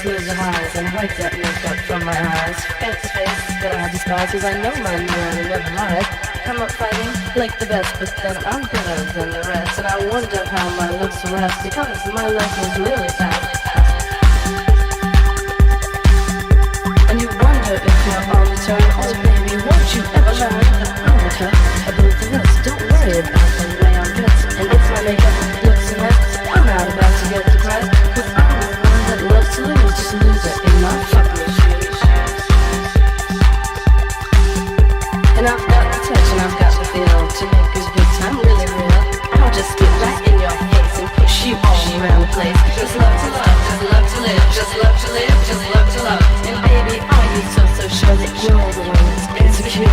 smooth the highs and wipe that makeup from my eyes. Fancy face that I despise, cause I know my man and never lied. Come up fighting like the best, but then I'm better than the rest. And I wonder how my looks will last, because my life is really fast. And you wonder if you're on the turn. Oh baby, won't you ever learn that I'm the cut above the rest? Don't worry about the way I'm dressed. And if my makeup looks a mess, I'm not about to get depressed, cause I'm the one that loves to lose, just lose it in my fucking shoes. And I've got the touch and I've got the feel to make this good time really real. I'll just get right in your face and push you all around the place. Just love to love, just love to live, just love to live, just love to love. And baby, are you so sure that you're the one that's insecure?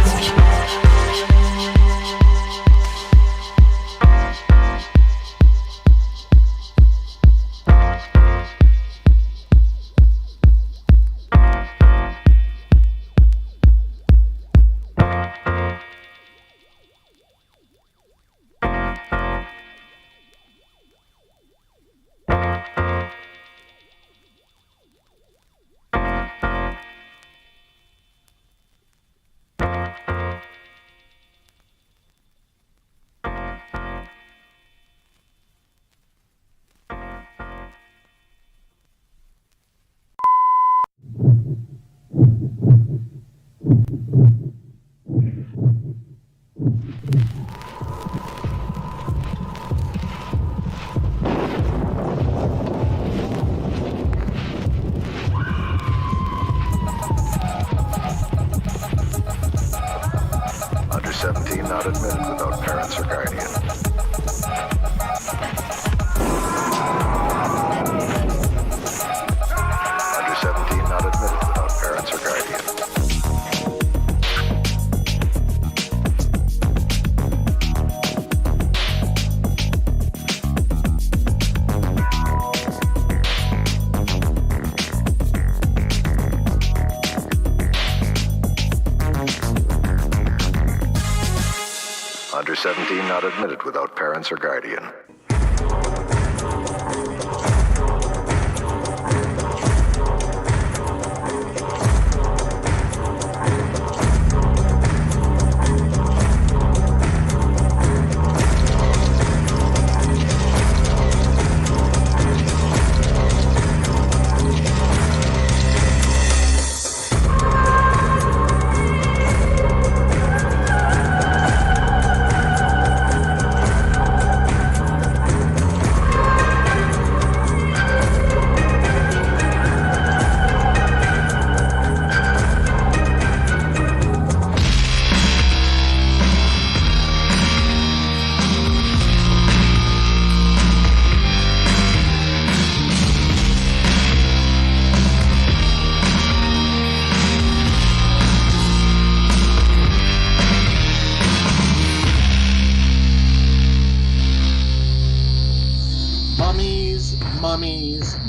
Under 17 not admitted without parents or guardian. Under 17 not admitted without parents or guardian. Under 17 not admitted without parents or guardian.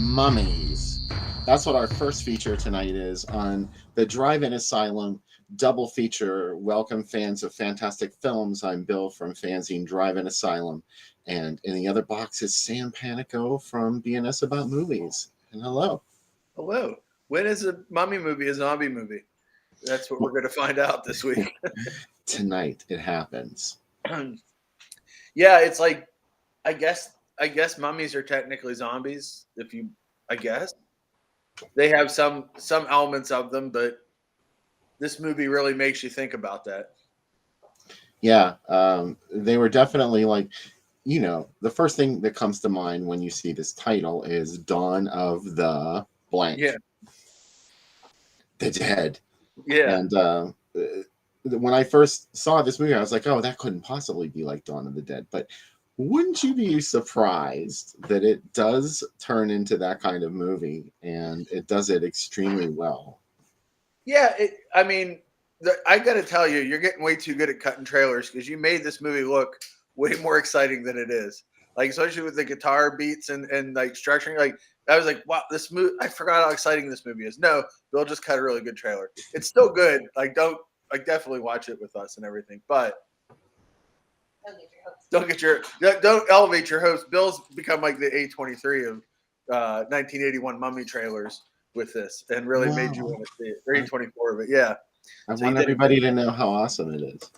Mummies. That's what our first feature tonight is on the Drive-In Asylum double feature. Welcome, fans of fantastic films. I'm Bill from Fanzine Drive-In Asylum. And in the other box is Sam Panico from BNS About Movies. And hello. Hello. When is a mummy movie a zombie movie? That's what we're going to find out this week. Tonight it happens. Yeah, it's like, I guess mummies are technically zombies. I guess they have some elements of them, but this movie really makes you think about that. Yeah, they were definitely like, the first thing that comes to mind when you see this title is Dawn of the blank. Yeah. The Dead. Yeah. And when I first saw this movie, I was like, oh, that couldn't possibly be like Dawn of the Dead. But wouldn't you be surprised that it does turn into that kind of movie, and it does it extremely well? Yeah, I got to tell you, you're getting way too good at cutting trailers, because you made this movie look way more exciting than it is. Like, especially with the guitar beats and like structuring. Like, I was like, wow, this movie, I forgot how exciting this movie is. No, Bill just cut a really good trailer. It's still good. Like, definitely watch it with us and everything, but don't elevate your host. Bill's become like the A23 of 1981 mummy trailers. with this and really made you Wow. want to see it. 324, but yeah. I So want everybody to know how awesome it is.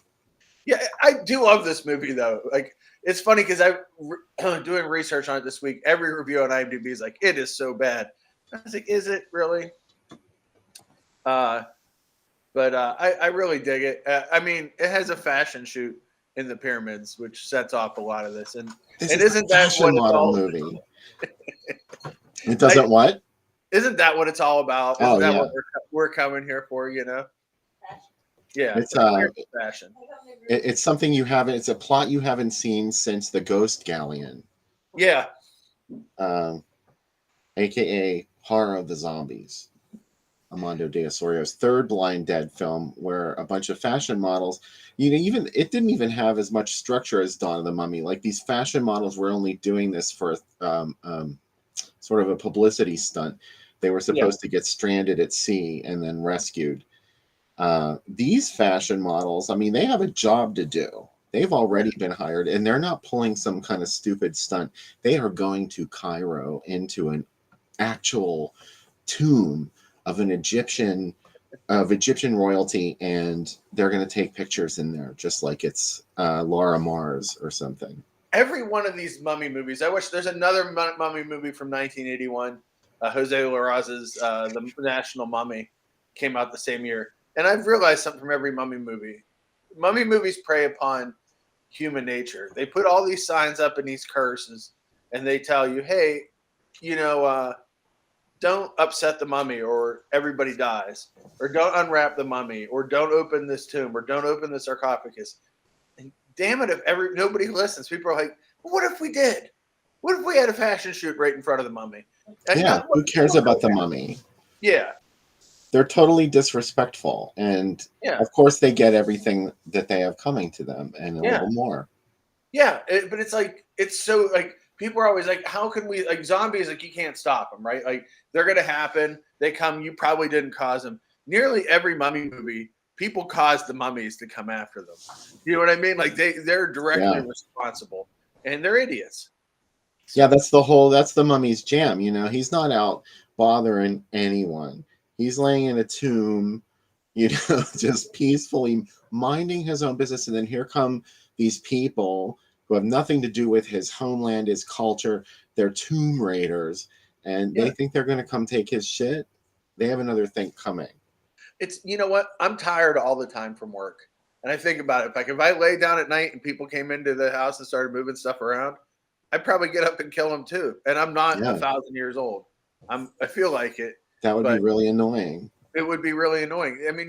Yeah, I do love this movie though. Like, it's funny because I doing research on it this week. Every review on IMDb is like, it is so bad. I was like, is it really? But I really dig it. I mean, it has a fashion shoot in the pyramids, which sets off a lot of this. And This is isn't a that fashion what it's model all? movie. It doesn't what? Isn't that what it's all about? Isn't Oh, that yeah. what we're coming here for? You know? Yeah, It's American fashion. it's something you haven't. It's a plot you haven't seen since the Ghost Galleon, Yeah, aka Horror of the Zombies. Armando de Osorio's third Blind Dead film, where a bunch of fashion models, even it didn't even have as much structure as Dawn of the Mummy. Like, these fashion models were only doing this for sort of a publicity stunt. They were supposed to get stranded at sea and then rescued. These fashion models, I mean, they have a job to do. They've already been hired, and they're not pulling some kind of stupid stunt. They are going to Cairo into an actual tomb of Egyptian royalty, and they're going to take pictures in there, just like it's Laura Mars or something. every one of these mummy movies. I wish there's another mummy movie from 1981. Jose Larraz's The National Mummy came out the same year. And I've realized something from every mummy movie. Mummy movies prey upon human nature. They put all these signs up in these curses, and they tell you, hey, don't upset the mummy or everybody dies, or don't unwrap the mummy, or don't open this tomb, or don't open the sarcophagus. And damn it, if nobody listens, people are like, well, what if we did? What if we had a fashion shoot right in front of the mummy? Yeah, who cares about the mummy? Yeah. They're totally disrespectful, and of course they get everything that they have coming to them and a little more. Yeah, but it's like, it's so like, people are always like, how can we, like, zombies, like, you can't stop them, right? Like, they're going to happen. They come, you probably didn't cause them. Nearly every mummy movie, people cause the mummies to come after them. You know what I mean? Like, they're directly responsible, and they're idiots. Yeah, that's the mummy's jam. He's not out bothering anyone. He's laying in a tomb, just peacefully minding his own business. And then here come these people who have nothing to do with his homeland, his culture. They're tomb raiders, and they think they're going to come take his shit. They have another thing coming. It's, you know what? I'm tired all the time from work. And I think about it. Like, if I lay down at night and people came into the house and started moving stuff around, I'd probably get up and kill them too. And I'm not 1,000 years old. I feel like it. That would be really annoying. It would be really annoying. I mean,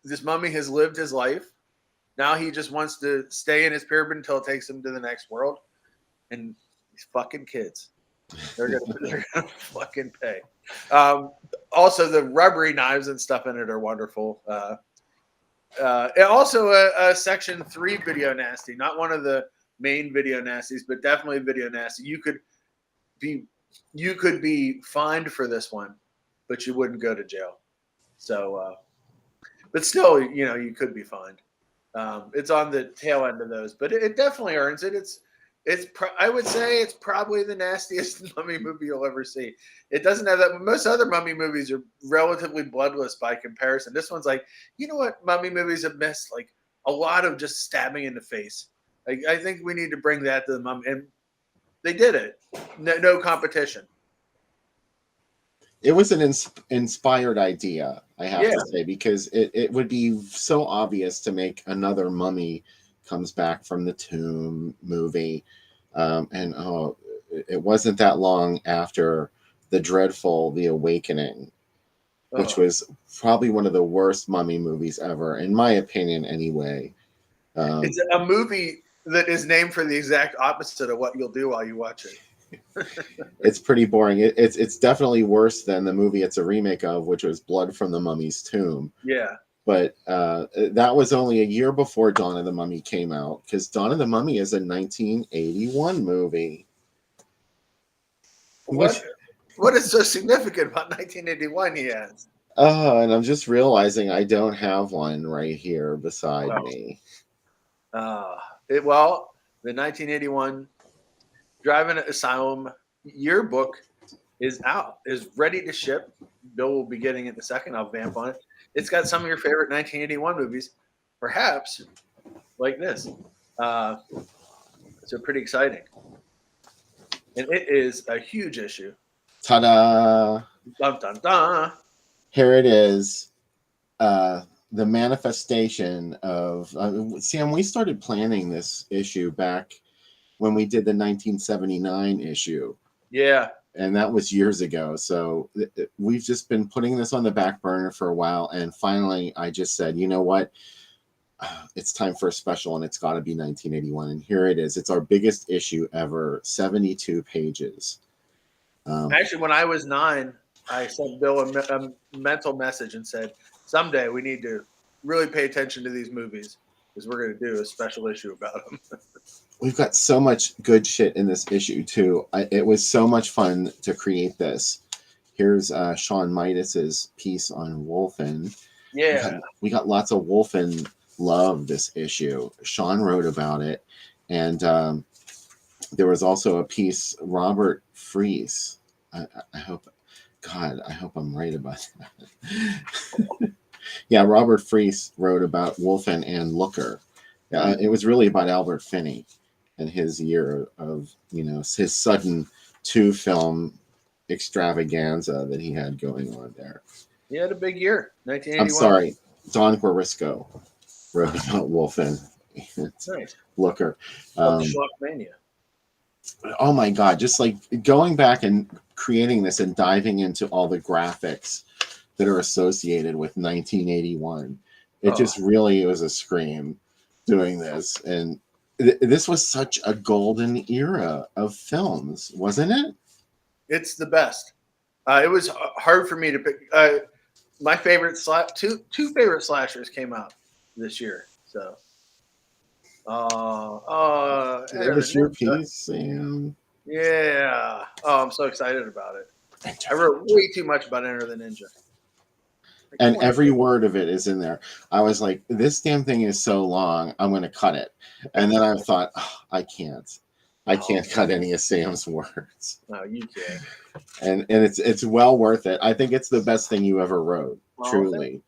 this mummy has lived his life. Now he just wants to stay in his pyramid until it takes him to the next world. And these fucking kids, they're gonna fucking pay. Also, the rubbery knives and stuff in it are wonderful. And also a Section 3 video nasty, not one of the main video nasties, but definitely video nasty. You could be fined for this one, but you wouldn't go to jail. So, but still, you could be fined. It's on the tail end of those, but it definitely earns it. I would say it's probably the nastiest mummy movie you'll ever see. It doesn't have that. Most other mummy movies are relatively bloodless by comparison. This one's like, you know what? Mummy movies have missed like a lot of just stabbing in the face. Like, I think we need to bring that to the mummy, and they did it. No competition. It was an inspired idea, I have to say, because it would be so obvious to make another Mummy Comes Back from the Tomb movie. It wasn't that long after the dreadful The Awakening, which was probably one of the worst mummy movies ever, in my opinion anyway. It's a movie that is named for the exact opposite of what you'll do while you watch it. It's pretty boring. It's definitely worse than the movie it's a remake of, which was Blood from the Mummy's Tomb. Yeah. But that was only a year before Dawn of the Mummy came out, because Dawn of the Mummy is a 1981 movie. What is so significant about 1981, he asks? And I'm just realizing I don't have one right here beside me. The 1981 Driving ASYLUM yearbook is out, is ready to ship. Bill will be getting it in a second. I'll vamp on it. It's got some of your favorite 1981 movies, perhaps like this. So pretty exciting. And it is a huge issue. Ta-da! Dun, dun, dun. Here it is. The manifestation of Sam. We started planning this issue back when we did the 1979 issue. Yeah. And that was years ago. So we've just been putting this on the back burner for a while. And finally, I just said, you know what? It's time for a special, and it's got to be 1981. And here it is. It's our biggest issue ever, 72 pages. Actually, when I was 9, I sent Bill a mental message and said, someday we need to really pay attention to these movies because we're going to do a special issue about them. We've got so much good shit in this issue, too. It was so much fun to create this. Here's Sean Midas's piece on Wolfen. Yeah. We got lots of Wolfen love this issue. Sean wrote about it. And there was also a piece, Robert Fries. I hope I'm right about that. Yeah, Robert Fries wrote about Wolfen and Looker. It was really about Albert Finney and his year of, his sudden 2-film extravaganza that he had going on there. He had a big year, 1981. I'm sorry, Don Guarisco wrote about Wolfen. Nice. Looker. Schlockmania. Oh my God, just like going back and creating this and diving into all the graphics that are associated with 1981. It just really was a scream doing this. And this was such a golden era of films, wasn't it? It's the best. It was hard for me to pick. My favorite two favorite slashers came out this year. So, It was your piece, Sam. Yeah. Oh, I'm so excited about it. I wrote way too much about Enter the Ninja. And every word of it is in there. I was like, this damn thing is so long, I'm going to cut it. And then I thought, I can't cut any of Sam's words. No, you can't. And it's well worth it. I think it's the best thing you ever wrote, truly.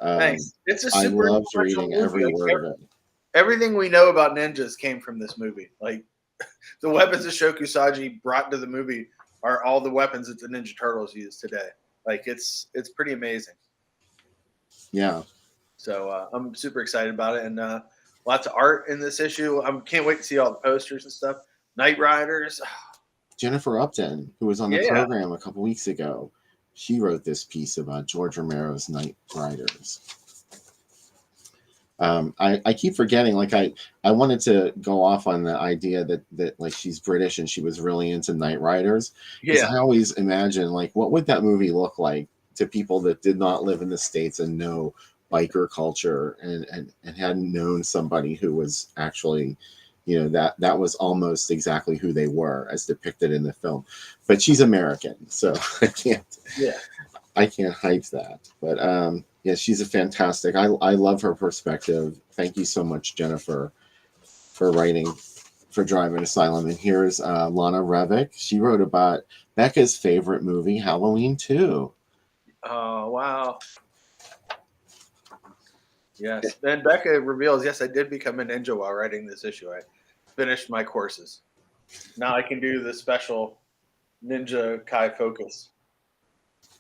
Thanks. It's a I super loved reading every word of it. Everything we know about ninjas came from this movie. Like the weapons that Shokusagi brought to the movie are all the weapons that the Ninja Turtles use today. Like it's pretty amazing. Yeah. So I'm super excited about it, and lots of art in this issue. I can't wait to see all the posters and stuff. Night Riders. Jennifer Upton, who was on the program a couple weeks ago, she wrote this piece about George Romero's Night Riders. I keep forgetting, like I wanted to go off on the idea that like she's British and she was really into Night Riders. Yeah. I always imagine, like, what would that movie look like to people that did not live in the States and know biker culture and hadn't known somebody who was actually, that was almost exactly who they were as depicted in the film. But she's American, so I can't hype that. But yeah, she's a fantastic. I love her perspective. Thank you so much, Jennifer, for writing for Driving Asylum. And here's Lana Revick. She wrote about Becca's favorite movie, Halloween 2. Oh, wow. Yes. Then Becca reveals, yes, I did become a ninja while writing this issue. I finished my courses. Now I can do the special Ninja Kai focus.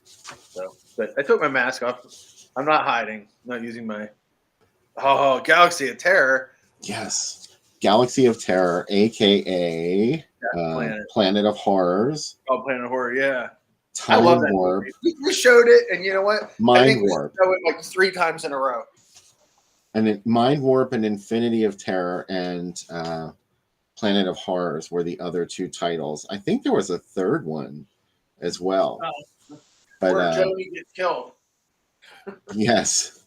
So, but I took my mask off. I'm not hiding. I'm not using my Galaxy of Terror. Yes. Galaxy of Terror, aka Planet of Horrors. Oh, Planet of Horror, yeah. Time I love that Warp. movie. We showed it, and you know what? Mind Warp. We showed it like 3 times in a row. And Mind Warp and Infinity of Terror and Planet of Horrors were the other 2 titles. I think there was a third one as well. But where Jody gets killed. Yes.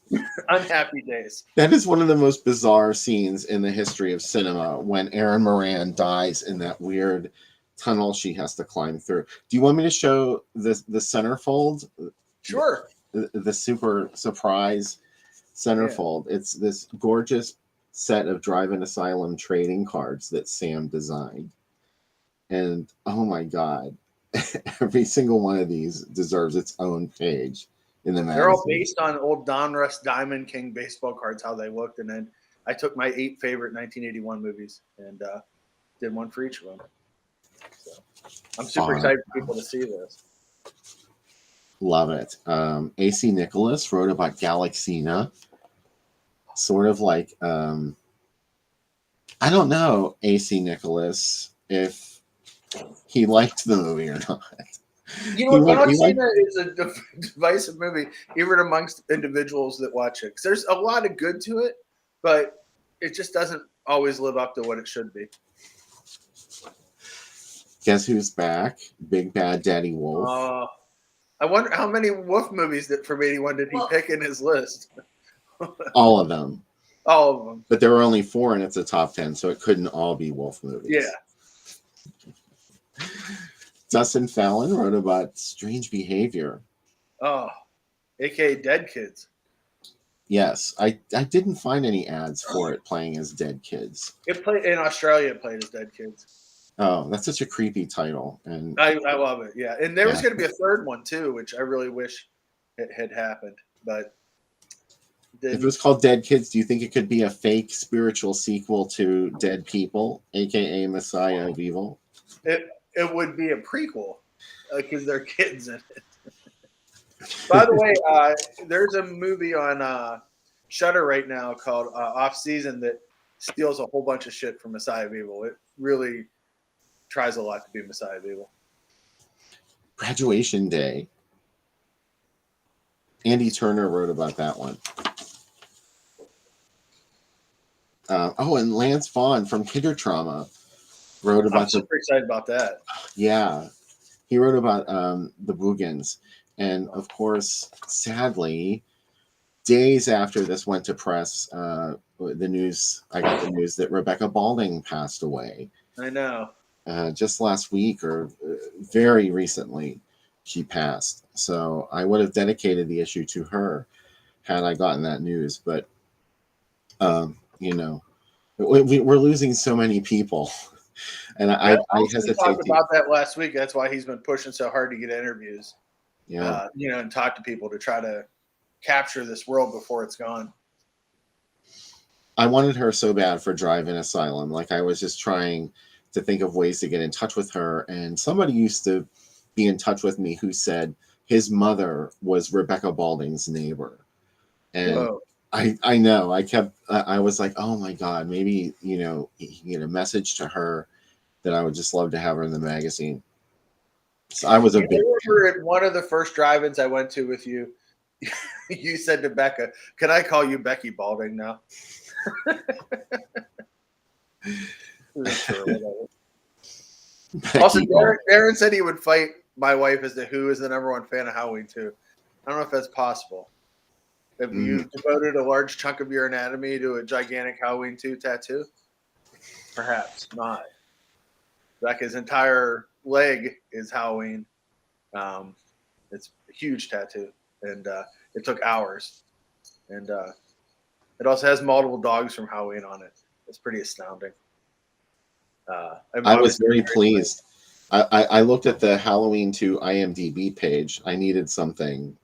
Unhappy days. That is one of the most bizarre scenes in the history of cinema, when Erin Moran dies in that weird tunnel she has to climb through. Do you want me to show the centerfold? Sure. The super surprise centerfold. Yeah. It's this gorgeous set of Drive-In Asylum trading cards that Sam designed. And oh my God, every single one of these deserves its own page in the They're all magazine. based on old Donruss Diamond King baseball cards, how they looked, and then I took my 8 favorite 1981 movies and did one for each of them. So I'm super excited for people to see this. Love it. AC Nicholas wrote about Galaxina. Sort of like, I don't know, AC Nicholas, if he liked the movie or not. You know what? Galaxina is a divisive movie, even amongst individuals that watch it. 'Cause there's a lot of good to it, but it just doesn't always live up to what it should be. Guess who's back? Big Bad Daddy Wolf. I wonder how many Wolf movies that from 81 did he pick in his list? All of them. All of them. But there were only 4 and it's a top 10, so it couldn't all be Wolf movies. Yeah. Dustin Fallon wrote about Strange Behavior. Oh, aka Dead Kids. Yes, I didn't find any ads for it playing as Dead Kids. It played in Australia. It played as Dead Kids. Oh, that's such a creepy title, and I love it. Yeah, and there was going to be a third one too, which I really wish it had happened. But if it was called Dead Kids, do you think it could be a fake spiritual sequel to Dead People, aka Messiah of Evil? It would be a prequel because they're kids in it. By the way, there's a movie on Shudder right now called Off Season that steals a whole bunch of shit from Messiah of Evil. It really tries a lot to be Messiah of Evil. Graduation Day. Andy Turner wrote about that one. And Lance Vaughn from Kinder Trauma wrote about. I'm super excited about that. Yeah, he wrote about the Boogans, and of course, sadly, days after this went to press, I got the news that Rebecca Balding passed away. I know. Just last week or very recently, she passed. So I would have dedicated the issue to her had I gotten that news. But, we're losing so many people. And I hesitate. We talked about that last week. That's why he's been pushing so hard to get interviews. Yeah. And talk to people to try to capture this world before it's gone. I wanted her so bad for Drive-In Asylum. Like I was just trying to think of ways to get in touch with her. And somebody used to be in touch with me who said his mother was Rebecca Balding's neighbor. And whoa. I know. I was like, oh my God, maybe, he can get a message to her that I would just love to have her in the magazine. So I was a big remember at one of the first drive-ins I went to with you, you said to Becca, can I call you Becky Balding now? Also, Darren said he would fight my wife as to who is the #1 fan of Halloween 2. I don't know if that's possible. Have you devoted a large chunk of your anatomy to a gigantic Halloween 2 tattoo? Perhaps not. Becca's entire leg is Halloween. It's a huge tattoo, and it took hours. And it also has multiple dogs from Halloween on it. It's pretty astounding. I was very pleased. I looked at the Halloween 2 IMDb page. I needed something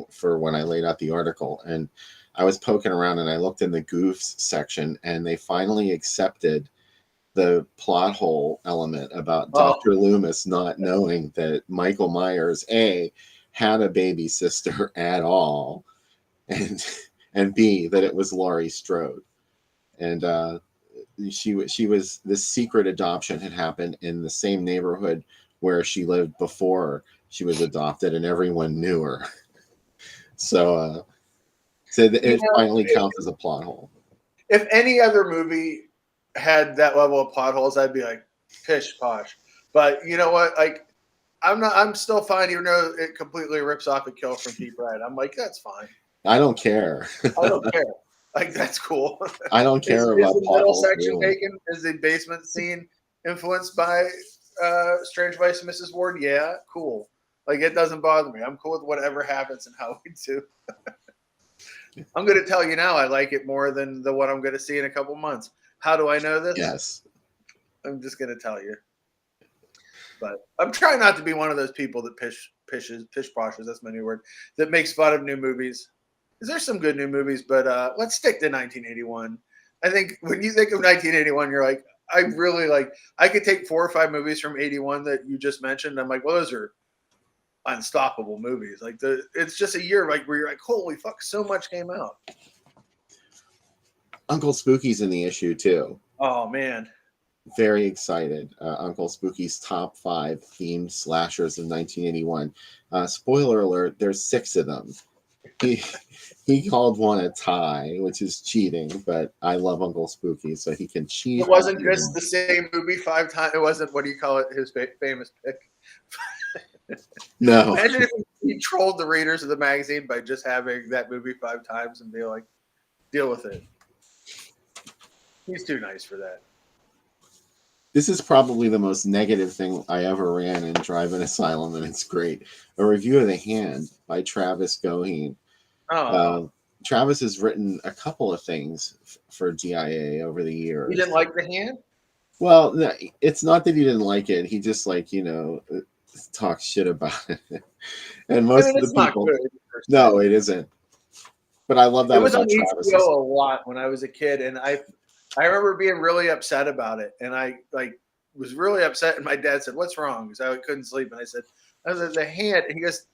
for when I laid out the article, and I was poking around and I looked in the goofs section, and they finally accepted the plot hole element about Dr. Loomis not knowing that Michael Myers had a baby sister at all, and B, that it was Laurie Strode, and she was this secret adoption had happened in the same neighborhood where she lived before she was adopted, and everyone knew her. So it finally counts as a plot hole. If any other movie had that level of plot holes, I'd be like, pish posh. But you know what? Like, I'm still fine, even though it completely rips off a kill from Pete Bride. I'm like, that's fine. I don't care. I don't care. Like, that's cool. I don't care about the middle section taken? Is the basement scene influenced by Strange Vice and Mrs. Ward? Yeah, cool. Like, it doesn't bother me. I'm cool with whatever happens in Halloween 2. I'm going to tell you now, I like it more than the one I'm going to see in a couple months. How do I know this? Yes. I'm just going to tell you. But I'm trying not to be one of those people that pish poshes. That's my new word. That makes fun of new movies. Because there's some good new movies, but let's stick to 1981. I think when you think of 1981, you're like, I really like. I could take 4 or 5 movies from 81 that you just mentioned. I'm like, well, those are unstoppable movies. Like it's just a year like where you're like, holy fuck, so much came out. Uncle Spooky's in the issue too. Oh man. Very excited. Uncle Spooky's top 5 themed slashers of 1981. Spoiler alert, there's 6 of them. He called one a tie, which is cheating, but I love Uncle Spooky, so he can cheat. It wasn't just the same movie 5 times. It wasn't, what do you call it, his famous pick. No. Imagine if he trolled the readers of the magazine by just having that movie 5 times and be like, deal with it. He's too nice for that. This is probably the most negative thing I ever ran in Drive-In Asylum, and it's great. A review of The Hand by Travis Goheen. Travis has written a couple of things for DIA over the years. You didn't like The Hand? Well, no, it's not that he didn't like it. He just talks shit about it. And most of the people, no, it isn't. But I love that. It was on HBO a lot when I was a kid, and I remember being really upset about it, and I was really upset. And my dad said, "What's wrong?" Because I couldn't sleep, and I said, "I was The Hand," and he goes,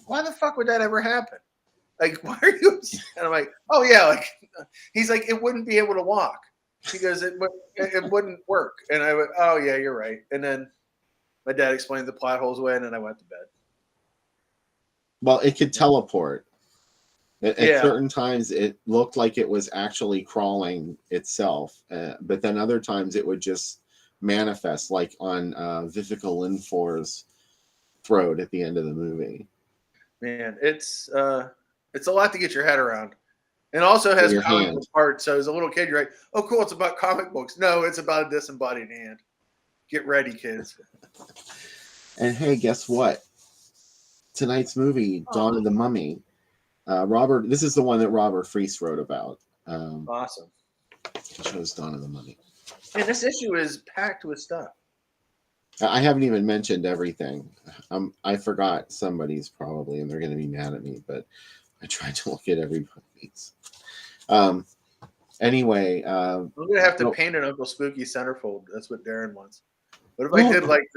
"Why the fuck would that ever happen? Like, why are you upset?" And I'm like, "Oh yeah," like he's like, "It wouldn't be able to walk." He goes, "It wouldn't work," and I went, "Oh yeah, you're right." And then my dad explained the plot holes away, and then I went to bed. Well, it could teleport. At certain times, it looked like it was actually crawling itself, but then other times it would just manifest, like on Vivica Linfor's throat at the end of the movie. Man, it's a lot to get your head around, and also has comic book parts. So as a little kid, you're like, "Oh, cool! It's about comic books." No, it's about a disembodied hand. Get ready, kids. And hey, guess what? Tonight's movie, Dawn of the Mummy. This is the one that Robert Fries wrote about. Awesome. He chose Dawn of the Mummy. And this issue is packed with stuff. I haven't even mentioned everything. I forgot somebody's probably, and they're going to be mad at me, but I tried to look at everybody's. Anyway. I'm going to have to paint an Uncle Spooky centerfold. That's what Darren wants. What if I did like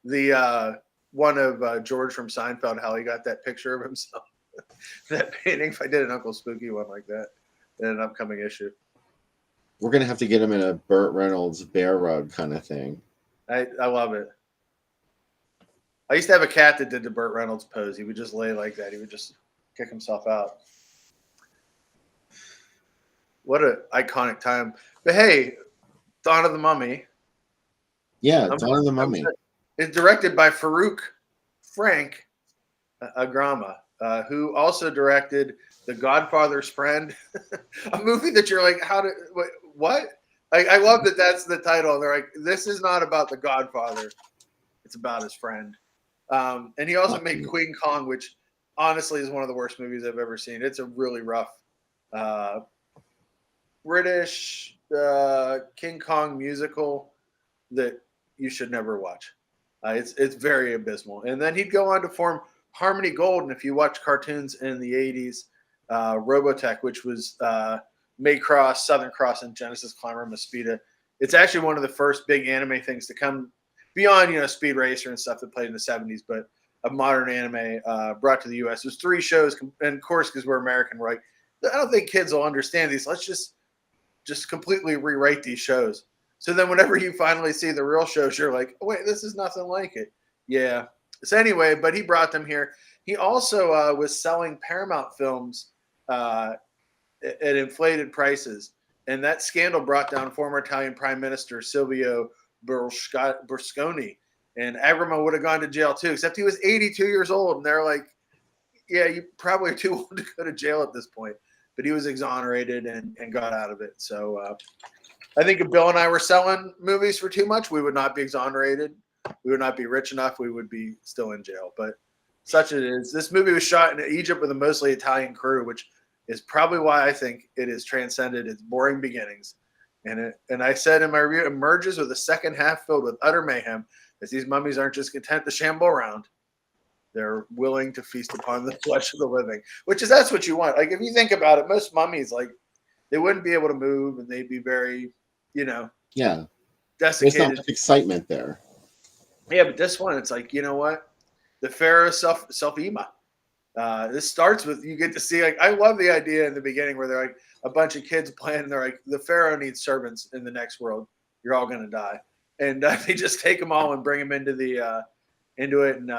the one of George from Seinfeld, how he got that picture of himself? That painting, if I did an Uncle Spooky one like that in an upcoming issue. We're going to have to get him in a Burt Reynolds bear rug kind of thing. I love it. I used to have a cat that did the Burt Reynolds pose. He would just lay like that. He would just kick himself out. What an iconic time. But hey, Dawn of the Mummy. Yeah, Dawn of the Mummy. It's directed by Farouk Frank Agrama. Who also directed The Godfather's Friend, a movie that you're like, what? I love that that's the title. They're like, this is not about the Godfather. It's about his friend. And he also made Queen Kong, which honestly is one of the worst movies I've ever seen. It's a really rough British King Kong musical that you should never watch. It's very abysmal. And then he'd go on to form Harmony Gold, and if you watch cartoons in the 80s, Robotech, which was Maycross, Southern Cross, and Genesis Climber, Mospeada. It's actually one of the first big anime things to come beyond, Speed Racer and stuff that played in the 70s, but a modern anime brought to the U.S. There's 3 shows, and of course, because we're American, we're like, I don't think kids will understand these. Let's just completely rewrite these shows. So then whenever you finally see the real shows, you're like, oh, wait, this is nothing like it. Yeah. So anyway, but he brought them here. He also was selling Paramount films at inflated prices. And that scandal brought down former Italian Prime Minister Silvio Berlusconi. And Agrama would have gone to jail too, except he was 82 years old. And they're like, yeah, you probably are too old to go to jail at this point. But he was exonerated and got out of it. So I think if Bill and I were selling movies for too much, we would not be exonerated. We would not be rich enough. We would be still in jail. But such it is. This movie was shot in Egypt with a mostly Italian crew, which is probably why I think it has transcended its boring beginnings. And I said in my review, it emerges with a second half filled with utter mayhem is these mummies aren't just content to shamble around. They're willing to feast upon the flesh of the living, that's what you want. Like, if you think about it, most mummies, like, they wouldn't be able to move and they'd be very, yeah. Desiccated. There's not much excitement there. Yeah, but this one, it's like, you know what? The Pharaoh Self-Ema. This starts with, you get to see, like, I love the idea in the beginning where they're like a bunch of kids playing and they're like, the Pharaoh needs servants in the next world. You're all going to die. And they just take them all and bring them into it. And,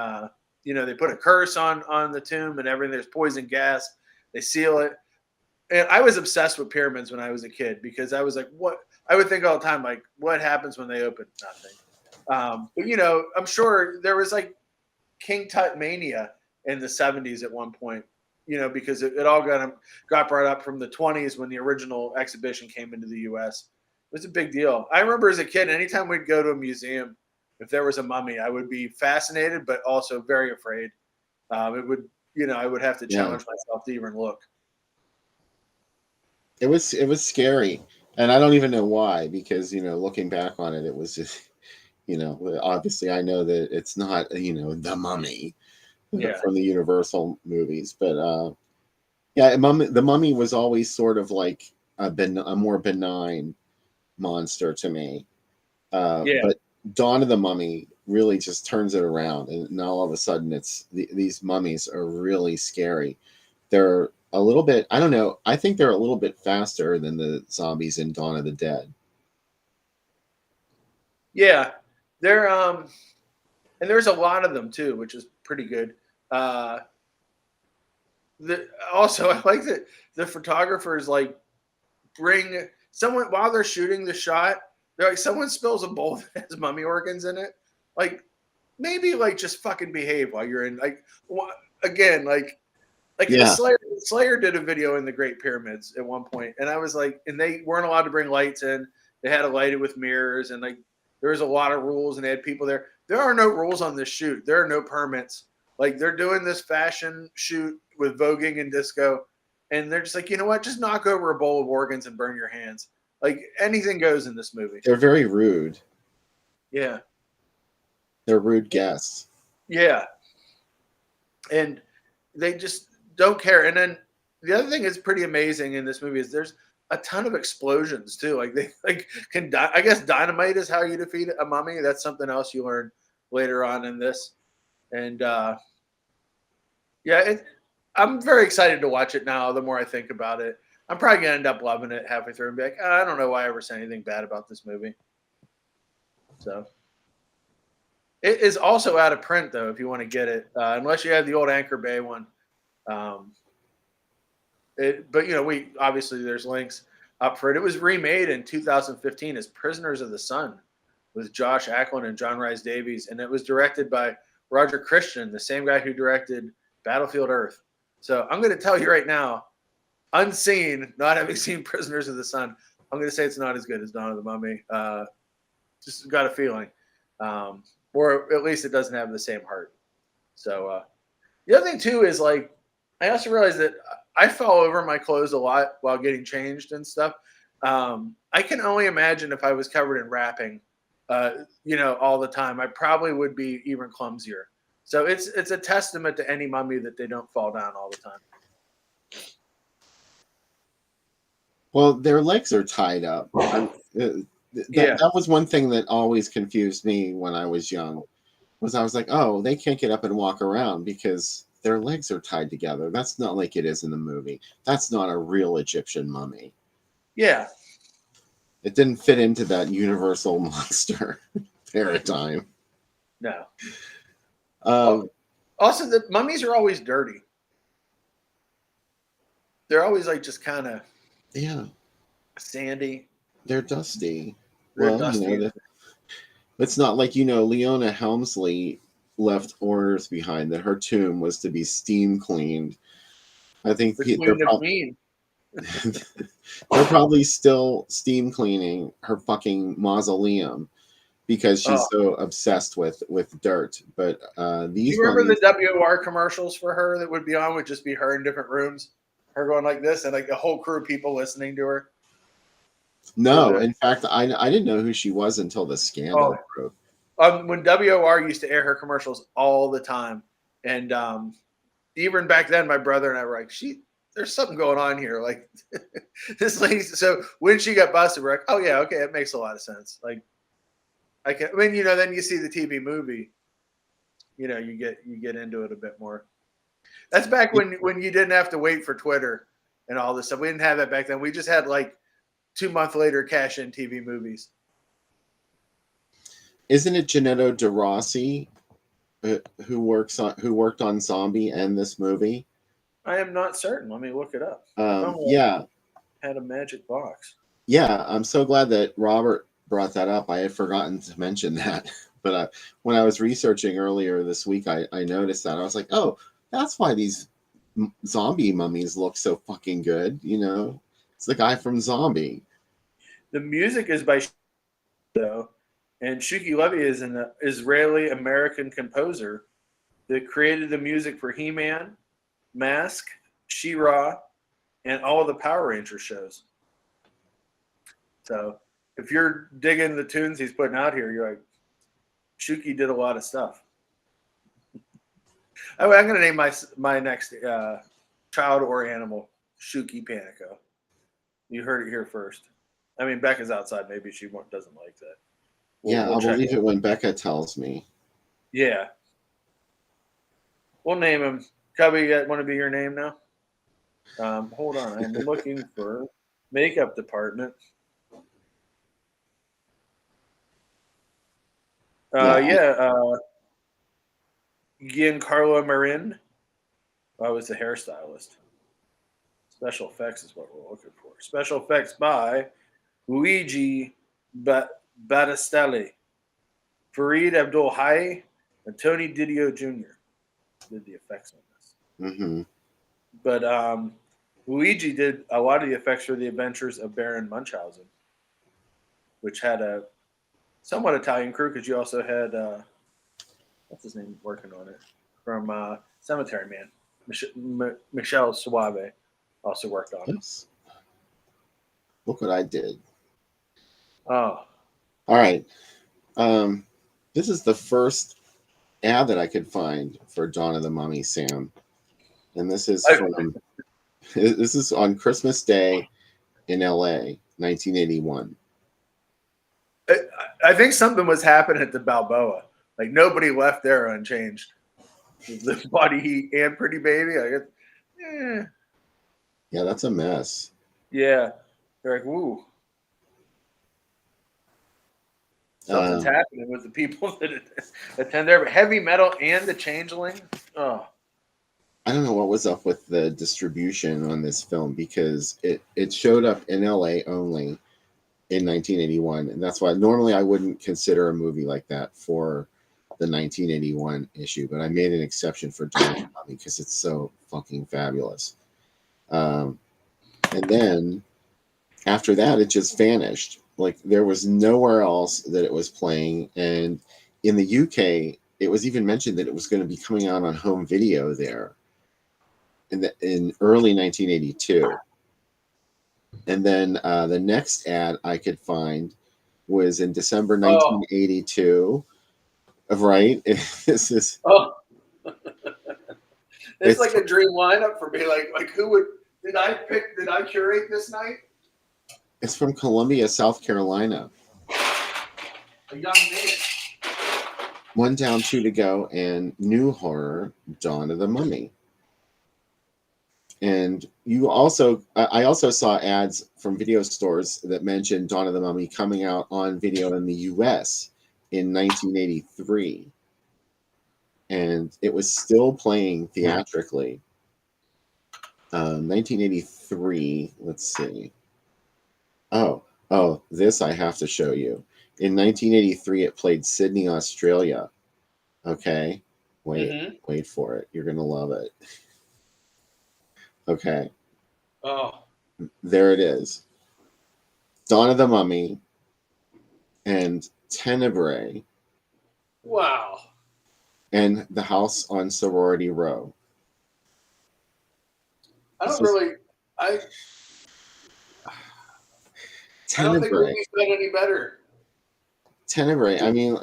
they put a curse on the tomb and everything. There's poison gas. They seal it. And I was obsessed with pyramids when I was a kid because I was like, what? I would think all the time, like, what happens when they open? Nothing. But, I'm sure there was like King Tut mania in the 70s at one point, because it all got brought up from the 20s when the original exhibition came into the U.S. It was a big deal. I remember as a kid, anytime we'd go to a museum, if there was a mummy, I would be fascinated, but also very afraid. I would have to challenge myself to even look. It was scary, and I don't even know why, because looking back on it, it was just obviously I know that it's not the Mummy from the Universal movies, but the Mummy was always sort of like a more benign monster to me, but Dawn of the Mummy really just turns it around, and now all of a sudden these mummies are really scary. They're a little bit, I don't know, I think they're a little bit faster than the zombies in Dawn of the Dead. Yeah, they're and there's a lot of them too, which is pretty good. Also, I like that the photographers like bring someone while they're shooting the shot. They're like, someone spills a bowl that has mummy organs in it. Like, maybe like just fucking behave while you're in. Like, again, like the Slayer did a video in the Great Pyramids at one point, and I was like, and they weren't allowed to bring lights in. They had to light it with mirrors, and like there was a lot of rules, and they had people there. There are no rules on this shoot. There are no permits. Like, they're doing this fashion shoot with voguing and disco, and they're just like, you know what? Just knock over a bowl of organs and burn your hands. Like, anything goes in this movie. They're very rude. Yeah. They're rude guests. Yeah. And they just don't care. And then the other thing that's pretty amazing in this movie is there's a ton of explosions too. Like, they I guess dynamite is how you defeat a mummy. That's something else you learn later on in this. And I'm very excited to watch it now. The more I think about it, I'm probably gonna end up loving it halfway through and be like, I don't know why I ever said anything bad about this movie. So it is also out of print though, if you want to get it, unless you have the old Anchor Bay one. But we obviously there's links up for it. It was remade in 2015 as Prisoners of the Sun with Josh Ackland and John Rhys Davies, and it was directed by Roger Christian, the same guy who directed Battlefield Earth. So I'm going to tell you right now, unseen, not having seen Prisoners of the Sun, I'm going to say it's not as good as Dawn of the Mummy. Just got a feeling. Or at least it doesn't have the same heart. So the other thing, too, is like, I also realized that I fell over my clothes a lot while getting changed and stuff. I can only imagine if I was covered in wrapping, all the time, I probably would be even clumsier. So it's a testament to any mummy that they don't fall down all the time. Well, their legs are tied up. That was one thing that always confused me when I was young. I was like, oh, they can't get up and walk around because their legs are tied together. That's not like it is in the movie. That's not a real Egyptian mummy. Yeah. It didn't fit into that universal monster paradigm. No. Also, the mummies are always dirty. They're always like just kind of sandy. They're dusty. They're dusty. It's not like, Leona Helmsley left orders behind that her tomb was to be steam cleaned. I think they're probably still steam cleaning her fucking mausoleum because she's so obsessed with dirt. But these. You remember the WOR commercials for her that would be on? Would just be her in different rooms, her going like this, and like a whole crew of people listening to her. No, in fact, I didn't know who she was until the scandal broke. when WOR used to air her commercials all the time, and even back then, my brother and I were like, there's something going on here. Like this lady. So when she got busted, we're like, oh yeah, okay, it makes a lot of sense. Like then you see the TV movie, you get into it a bit more. That's back when you didn't have to wait for Twitter and all this stuff. We didn't have that back then. We just had like 2 months later cash in TV movies. Isn't it Gennaro De Rossi who worked on Zombie and this movie? I am not certain. Let me look it up. Yeah. Had a magic box. Yeah, I'm so glad that Robert brought that up. I had forgotten to mention that. But when I was researching earlier this week, I noticed that. I was like, oh, that's why these zombie mummies look so fucking good. It's the guy from Zombie. The music is by though, and Shuki Levy is an Israeli-American composer that created the music for He-Man, Mask, She-Ra, and all of the Power Rangers shows. So if you're digging the tunes he's putting out here, you're like, Shuki did a lot of stuff. I'm going to name my next child or animal Shuki Panico. You heard it here first. I mean, Becca's outside. Maybe she doesn't like that. I'll believe it when Becca tells me. Yeah. We'll name him. Cubby, want to be your name now? Hold on. I'm looking for makeup department. Giancarlo Marin. I was the hairstylist. Special effects is what we're looking for. Special effects by Luigi Battistelli, Fareed Abdul Hai, and Tony Didio Jr. did the effects on this. Mm-hmm. But Luigi did a lot of the effects for the Adventures of Baron Munchausen, which had a somewhat Italian crew because you also had what's his name working on it from Cemetery Man, Michelle Suave also worked on it. Look what I did. Oh. All right. This is the first ad that I could find for Dawn of the Mummy, Sam. And this is this is on Christmas Day in LA, 1981. I think something was happening at the Balboa. Like nobody left there unchanged. The Body Heat and Pretty Baby. I guess. Yeah, that's a mess. Yeah. They're like, woo. Something's happening with the people that attend there. But heavy metal and the Changeling. Oh. I don't know what was up with the distribution on this film because it showed up in LA only in 1981. And that's why normally I wouldn't consider a movie like that for the 1981 issue. But I made an exception for Dawn of the Mummy because it's so fucking fabulous. And then after that, it just vanished. Like there was nowhere else that it was playing. And in the UK, it was even mentioned that it was going to be coming out on home video there in early 1982. And then the next ad I could find was in December 1982. Right? This is. Oh. It's like a dream lineup for me. Like who would did I curate this night? It's from Columbia, South Carolina. A young man. One Down, Two to Go, and new horror, Dawn of the Mummy. And I also saw ads from video stores that mentioned Dawn of the Mummy coming out on video in the US in 1983. And it was still playing theatrically. 1983, let's see. Oh, this I have to show you. In 1983, it played Sydney, Australia. Okay, wait for it. You're going to love it. Okay. Oh. There it is. Dawn of the Mummy and Tenebre. Wow. And The House on Sorority Row. I don't think the movie's been any better. Tenebre. I mean,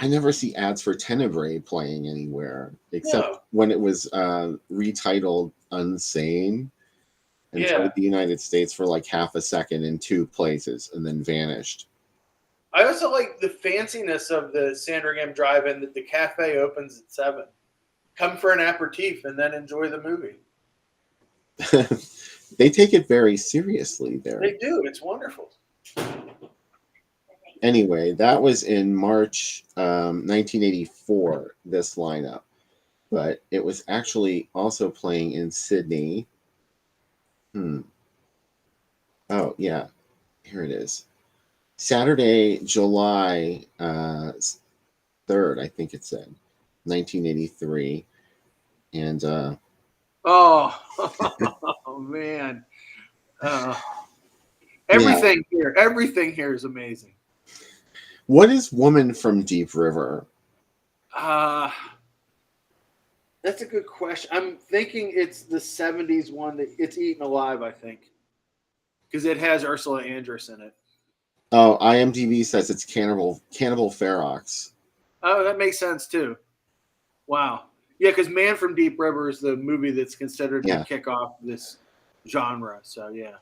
I never see ads for Tenebre playing anywhere except No. when it was retitled Unsane and Yeah. toured the United States for like half a second in 2 places and then vanished. I also like the fanciness of the Sandringham Drive-In that the cafe opens at 7. Come for an aperitif and then enjoy the movie. They take it very seriously there. They do. It's wonderful. Anyway, that was in March 1984, this lineup. But it was actually also playing in Sydney. Oh, yeah. Here it is. Saturday, July 3rd, I think it said, 1983. And oh man. Everything here is amazing. What is Woman from Deep River? That's a good question. I'm thinking it's the 70s one that it's Eaten Alive, I think. Because it has Ursula Andress in it. Oh, IMDb says it's Cannibal Ferox. Oh, that makes sense too. Wow. Yeah, because Man from Deep River is the movie that's considered to kick off this genre. So yeah.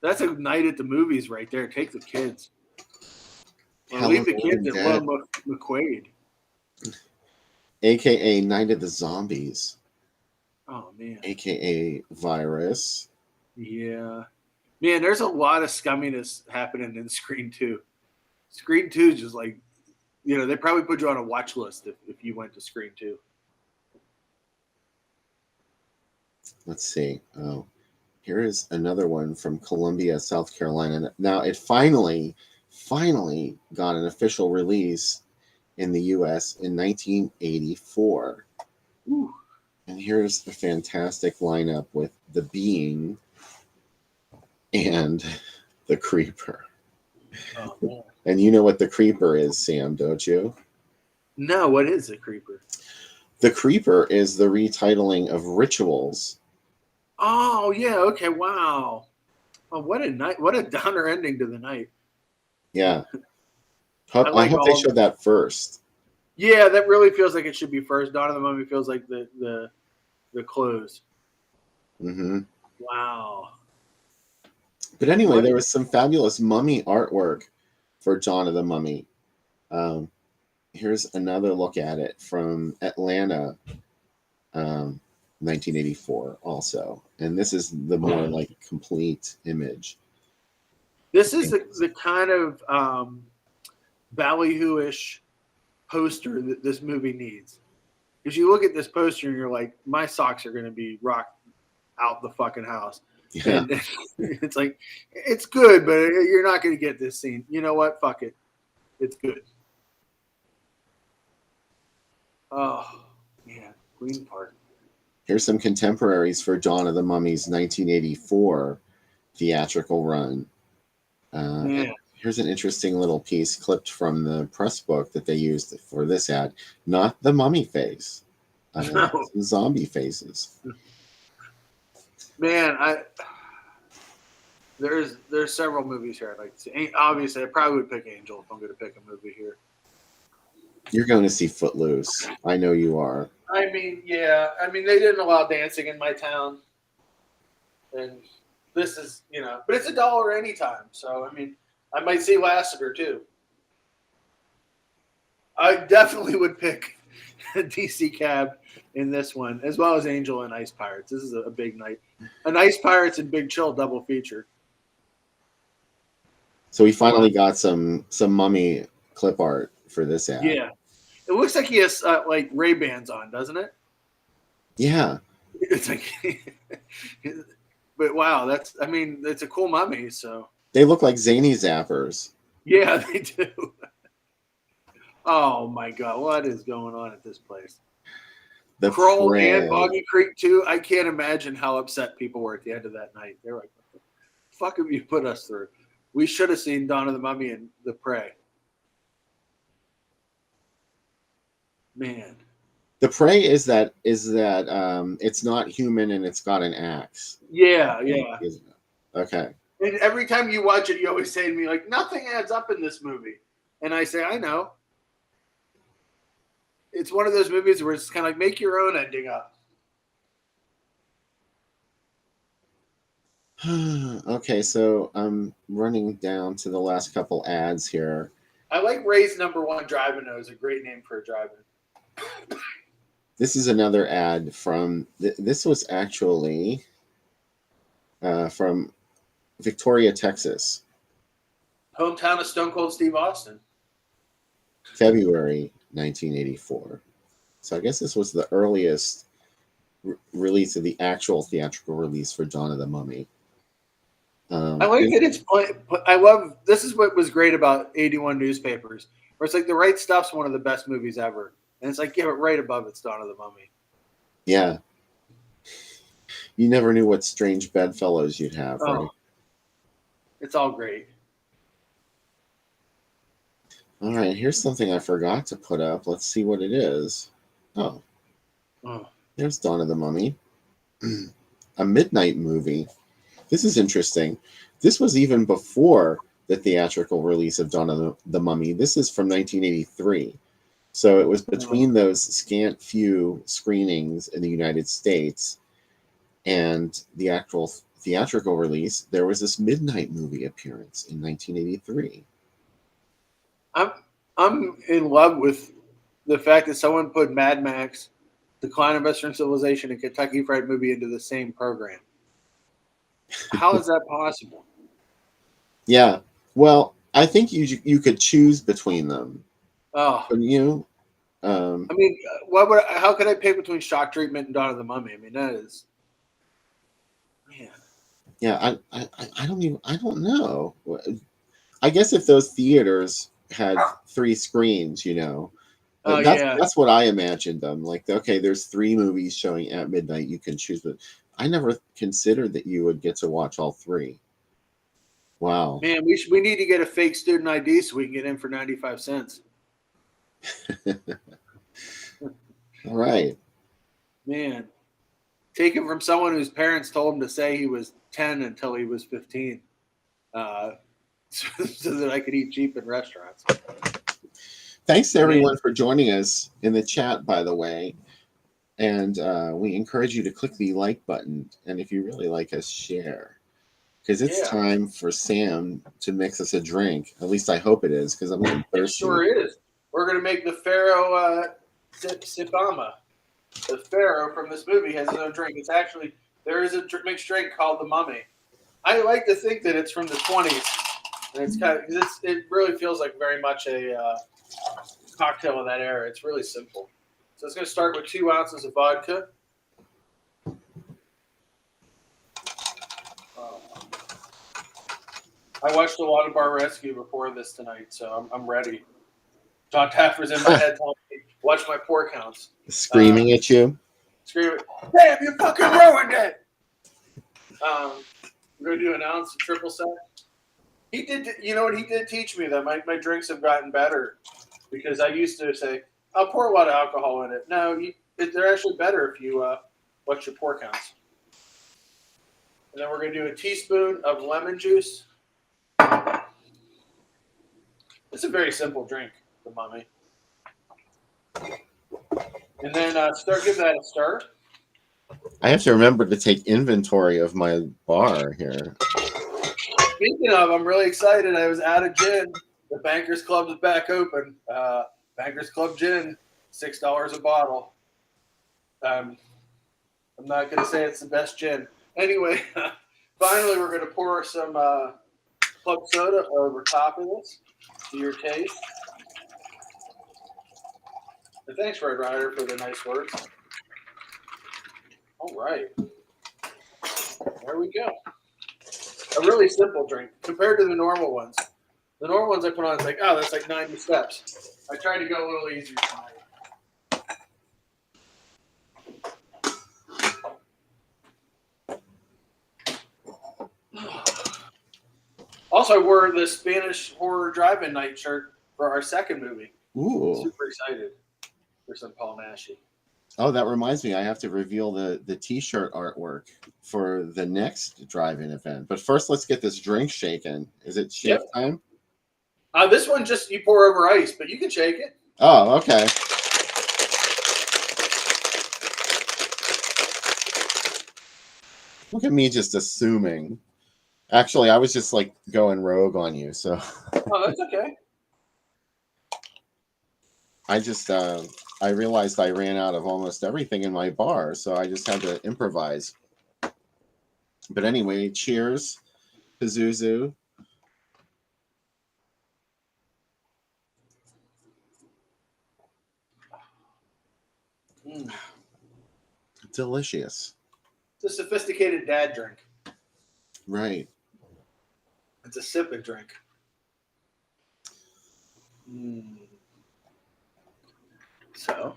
That's a night at the movies right there. Take the kids. Or leave the kids at Will McQuaid. AKA Night of the Zombies. Oh man. AKA Virus. Yeah. Man, there's a lot of scumminess happening in Screen 2. Screen 2 is just like, they probably put you on a watch list if you went to Screen 2. Let's see. Oh, here is another one from Columbia, South Carolina. Now, it finally got an official release in the U.S. in 1984. Ooh. And here's a fantastic lineup with The Being and The Creeper. Oh, man. And you know what The Creeper is, Sam, don't you? No, what is The Creeper? The Creeper is the retitling of Rituals. Oh, yeah, okay, wow. Oh, what a night. What a downer ending to the night. Yeah. I hope they showed that first. Yeah, that really feels like it should be first. Dawn of the Mummy feels like the close. Mm-hmm. Wow. But anyway, there was some fabulous mummy artwork for Dawn of the Mummy. Here's another look at it from Atlanta, 1984 also. And this is the more like complete image. This is the kind of ballyhoo-ish poster that this movie needs. Because you look at this poster and you're like, my socks are going to be rocked out the fucking house. Yeah. And it's like, it's good, but you're not going to get this scene. You know what? Fuck it. It's good. Oh, man. Green Park. Here's some contemporaries for Dawn of the Mummy's 1984 theatrical run. Here's an interesting little piece clipped from the press book that they used for this ad. Not the mummy face. Some zombie faces. Man, there's several movies here I'd like to see. Obviously, I probably would pick Angel if I'm going to pick a movie here. You're going to see Footloose. I know you are. I mean, yeah. I mean, they didn't allow dancing in my town. And this is, but it's $1 anytime. So, I mean, I might see Lassiter too. I definitely would pick DC Cab in this one, as well as Angel and Ice Pirates. This is a big night. An Ice Pirates and Big Chill double feature. So we finally got some mummy clip art for this ad. Yeah. It looks like he has like Ray-Bans on, doesn't it? Yeah. It's like, but wow, it's a cool mummy. So they look like zany zappers. Yeah, they do. Oh my God, what is going on at this place? The Kroll and Boggy Creek too. I can't imagine how upset people were at the end of that night. They're like, "What the fuck have you put us through? We should have seen Dawn of the Mummy and The Prey." Man, The Prey is that it's not human and it's got an axe. Yeah. Okay. And every time you watch it, you always say to me, like, nothing adds up in this movie. And I say, I know. it's one of those movies where it's kind of like make your own ending up. Okay, so I'm running down to the last couple ads here. I like Ray's number one drive-in. Though. It's a great name for a drive-in. This is another ad from. This was actually from Victoria, Texas, Hometown of Stone Cold Steve Austin. February 1984. So I guess this was the earliest release of the actual theatrical release for Dawn of the Mummy. I like that it's. I love. This is what was great about 81 newspapers, where it's like The Right Stuff's one of the best movies ever, and it's like yeah, but right above it's Dawn of the Mummy. Yeah. You never knew what strange bedfellows you'd have, right? It's all great. All right, here's something I forgot to put up. Let's see what it is. Oh. There's Dawn of the Mummy. A midnight movie. This is interesting. This was even before the theatrical release of Dawn of the Mummy. This is from 1983. So it was between those scant few screenings in the United States and the actual theatrical release. There was this midnight movie appearance in 1983. I'm in love with the fact that someone put Mad Max, Decline of Western Civilization, and Kentucky Fried Movie into the same program. How is that possible? Yeah. Well, I think you could choose between them. Oh, You I mean, how could I pick between Shock Treatment and Dawn of the Mummy? I mean, that is, man. Yeah, I don't know. I guess if those theaters had 3 screens, that's what I imagined them. Like, okay, there's 3 movies showing at midnight. You can choose, but I never considered that you would get to watch all 3. Wow. Man, we need to get a fake student ID so we can get in for 95 cents. All right. Man, take it from someone whose parents told him to say he was 10 until he was 15, so that I could eat cheap in restaurants. Thanks to everyone for joining us in the chat, by the way. And we encourage you to click the like button. And if you really like us, share. Because it's time for Sam to mix us a drink. At least I hope it is, because I'm getting thirsty. It sure is. We're going to make the Pharaoh Sipama. The Pharaoh from this movie has his own drink. It's actually, there is a mixed drink called the Mummy. I like to think that it's from the 20s. And it's kind of, it really feels like very much a cocktail of that era. It's really simple. So it's going to start with 2 ounces of vodka. I watched a lot of Bar Rescue before this tonight, so I'm ready. John Taffer's in my head telling me, watch my pour counts. Screaming at you? Screaming, damn, you fucking ruined it! We're going to do an ounce of triple sec. He did, you know what, he did teach me that my drinks have gotten better, because I used to say, I'll pour a lot of alcohol in it. No, they're actually better if you watch your pour counts. And then we're going to do a teaspoon of lemon juice. It's a very simple drink, the Mummy. And then give that a stir. I have to remember to take inventory of my bar here. Speaking of, I'm really excited. I was out of gin. The Bankers Club is back open. Bankers Club gin, $6 a bottle. I'm not going to say it's the best gin. Anyway, finally, we're going to pour some club soda over top of this to your taste. And thanks, Red Rider, for the nice words. All right. There we go. A really simple drink compared to the normal ones. The normal ones I put on, it's like, oh, that's like 90 steps. I tried to go a little easier tonight. Also, I wore the Spanish horror drive-in night shirt for our second movie. Ooh. Super excited for some Paul Naschy. Oh, that reminds me. I have to reveal the T-shirt artwork for the next drive-in event. But first, let's get this drink shaken. Is it shake time? This one just you pour over ice, but you can shake it. Oh, okay. Look at me just assuming. Actually, I was just like going rogue on you, so Oh, that's okay. I just I realized I ran out of almost everything in my bar, so I just had to improvise. But anyway, cheers, Pazuzu. Mm. Delicious. It's a sophisticated dad drink. Right. It's a sipping drink. Mm. So,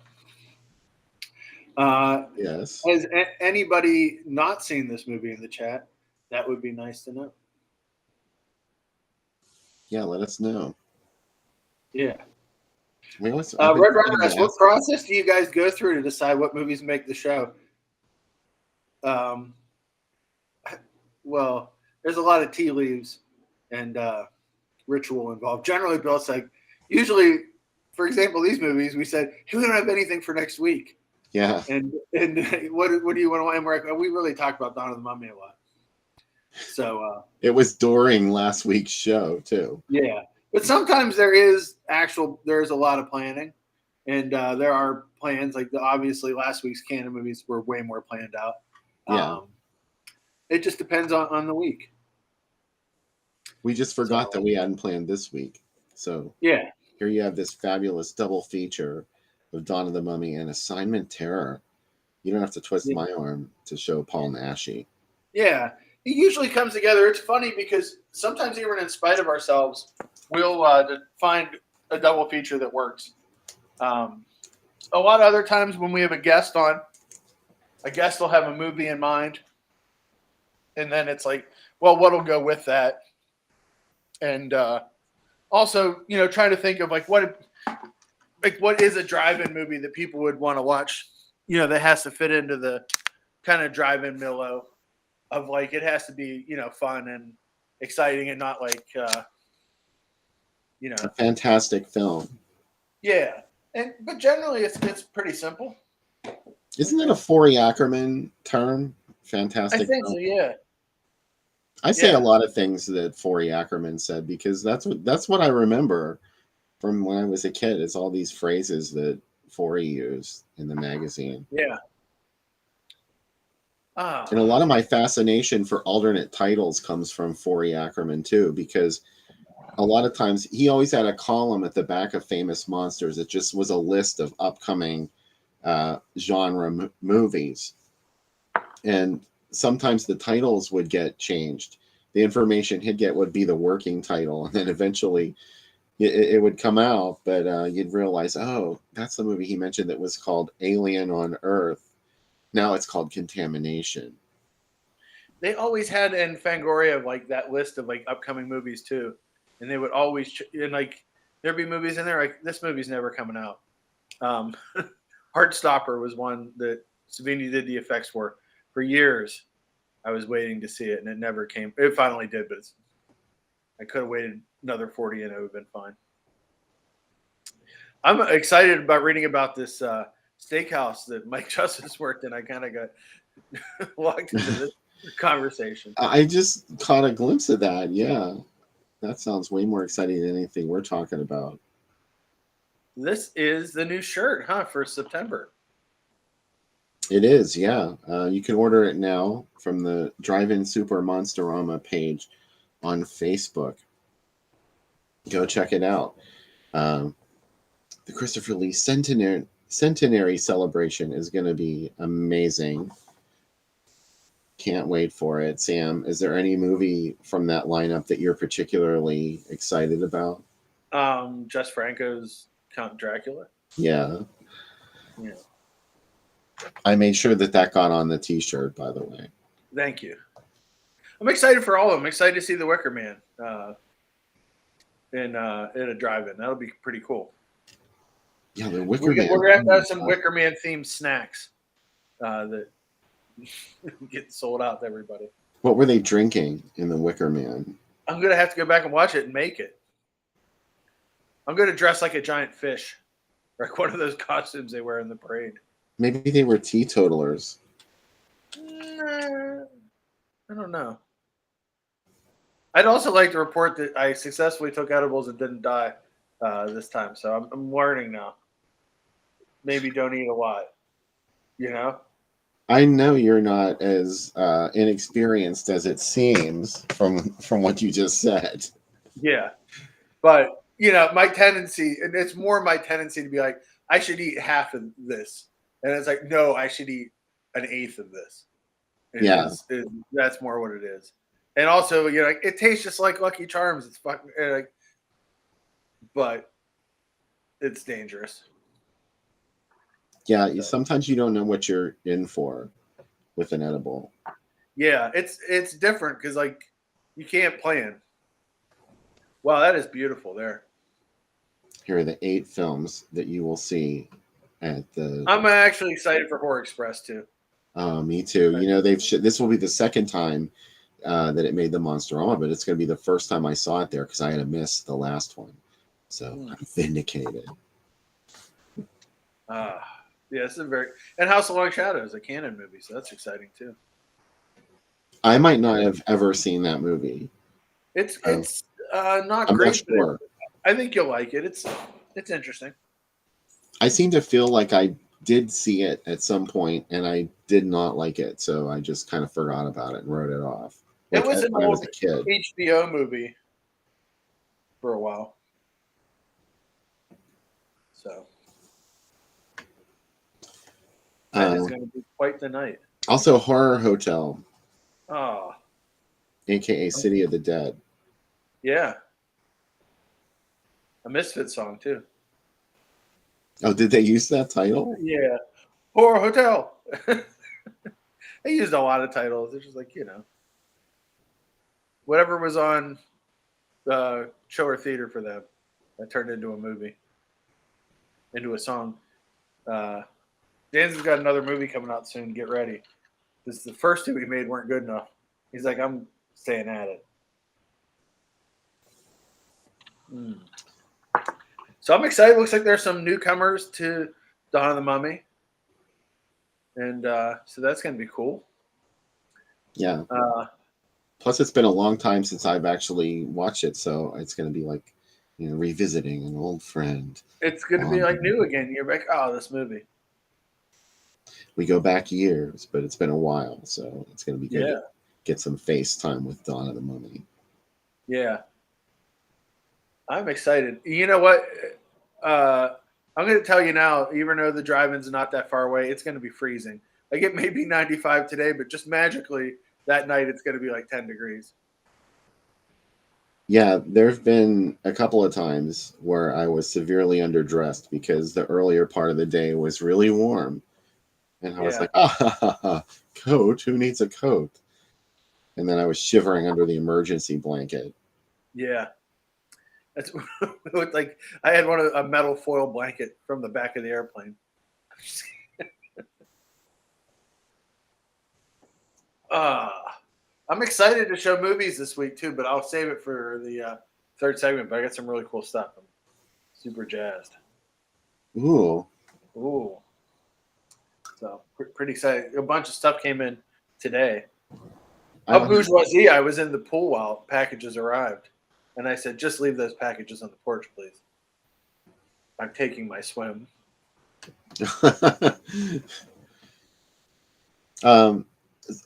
Yes. has anybody not seen this movie in the chat? That would be nice to know. Yeah, let us know. Yeah. We always, Red Runner, what process do you guys go through to decide what movies make the show? Well, there's a lot of tea leaves and ritual involved. Generally, Bill, it's like usually, for example, these movies, we said, hey, we don't have anything for next week. Yeah. And what do you want to? And we're like, we really talked about Dawn of the Mummy a lot. So it was during last week's show too. Yeah, but sometimes there's a lot of planning, and there are plans. Like obviously last week's canon movies were way more planned out. Yeah. It just depends on the week. We just forgot that we hadn't planned this week. So yeah, here you have this fabulous double feature of Dawn of the Mummy and Assignment Terror. You don't have to twist my arm to show Paul Naschy. Yeah, it usually comes together. It's funny because sometimes even in spite of ourselves, we'll find a double feature that works. A lot of other times when we have a guest on, a guest will have a movie in mind, and then it's like, well, what'll go with that? And also, trying to think of what is a drive-in movie that people would want to watch, that has to fit into the kind of drive-in milieu of it has to be, fun and exciting and not a fantastic film. Yeah. But generally it's pretty simple. Isn't that a Forey Ackerman term? Fantastic. I think film? so, yeah. I say a lot of things that Forey Ackerman said because that's what I remember from when I was a kid. Is all these phrases that Forey used in the magazine. Yeah. And a lot of my fascination for alternate titles comes from Forey Ackerman too, because a lot of times he always had a column at the back of Famous Monsters. It just was a list of upcoming genre movies, and sometimes the titles would get changed. The information he'd get would be the working title, and then eventually it would come out, but you'd realize, oh, that's the movie he mentioned that was called Alien on Earth. Now it's called Contamination. They always had in Fangoria that list of upcoming movies too, and they would always there'd be movies in there this movie's never coming out. Heartstopper was one that Savini did the effects for years. I was waiting to see it, and it never came. It finally did, but I could have waited another 40, and it would have been fine. I'm excited about reading about this steakhouse that Mike Justice worked in. I kind of got walked into this conversation. I just caught a glimpse of that. Yeah, that sounds way more exciting than anything we're talking about. This is the new shirt, for September. It is, yeah. You can order it now from the Drive-In Super Monsterama page on Facebook. Go check it out. The Christopher Lee Centenary celebration is going to be amazing. Can't wait for it. Sam, is there any movie from that lineup that you're particularly excited about? Jess Franco's Count Dracula. Yeah. Yeah. I made sure that got on the t-shirt, by the way. Thank you. I'm excited for all of them. I'm excited to see the Wicker Man in a drive-in. That'll be pretty cool. Yeah, the Wicker Man. We're going to have some Wicker Man themed snacks that get sold out to everybody. What were they drinking in the Wicker Man? I'm going to have to go back and watch it and make it. I'm going to dress like a giant fish, like one of those costumes they wear in the parade. Maybe they were teetotalers. I don't know. I'd also like to report that I successfully took edibles and didn't die this time. So I'm learning now. Maybe don't eat a lot. You know? I know you're not as inexperienced as it seems from what you just said. Yeah. But, my tendency, and it's more my tendency to be like, I should eat half of this. And it's like, no, I should eat an eighth of this. Yeah. That's more what it is. And also, it tastes just like Lucky Charms. It's fucking, but it's dangerous. Yeah, sometimes you don't know what you're in for with an edible. Yeah, it's different because you can't plan. Wow, that is beautiful there. Here are the 8 films that you will see at the. I'm actually excited for Horror Express too. Me too. This will be the second time that it made the Monsterama, but it's going to be the first time I saw it there because I had missed the last one. So I'm vindicated. Yeah, this is and House of Long Shadows, a canon movie, so that's exciting too. I might not have ever seen that movie. It's not I'm great. not sure. I think you'll like it. It's interesting. I seem to feel like I did see it at some point and I did not like it, so I just kind of forgot about it and wrote it off. It was an when I was old a kid. HBO movie for a while. So that is going to be quite the night. Also, Horror Hotel. Oh. AKA City of the Dead. Yeah. A Misfit song, too. Oh, did they use that title? Yeah. Horror Hotel. They used a lot of titles. They're just like, whatever was on show or theater for them, that turned into a movie, into a song. Dan's got another movie coming out soon. Get ready. Because the first 2 we made weren't good enough. He's like, I'm staying at it. So I'm excited. Looks like there's some newcomers to Dawn of the Mummy. And so that's going to be cool. Yeah. Plus, it's been a long time since I've actually watched it, so it's going to be like, revisiting an old friend. It's going to be like new again. You're like, oh, this movie. We go back years, but it's been a while, so it's going to be good to get some face time with Dawn of the Mummy. Yeah. I'm excited. You know what? I'm going to tell you now, even though the drive-in's not that far away, it's going to be freezing. Like, it may be 95 today, but just magically that night it's going to be like 10 degrees. Yeah, there have been a couple of times where I was severely underdressed because the earlier part of the day was really warm. And I was like, coat? Who needs a coat? And then I was shivering under the emergency blanket. Yeah. It looked like I had a metal foil blanket from the back of the airplane. I'm excited to show movies this week too, but I'll save it for the third segment. But I got some really cool stuff. I'm super jazzed. Ooh. So pretty excited. A bunch of stuff came in today. Bourgeoisie, I was in the pool while packages arrived. And I said, just leave those packages on the porch, please. I'm taking my swim.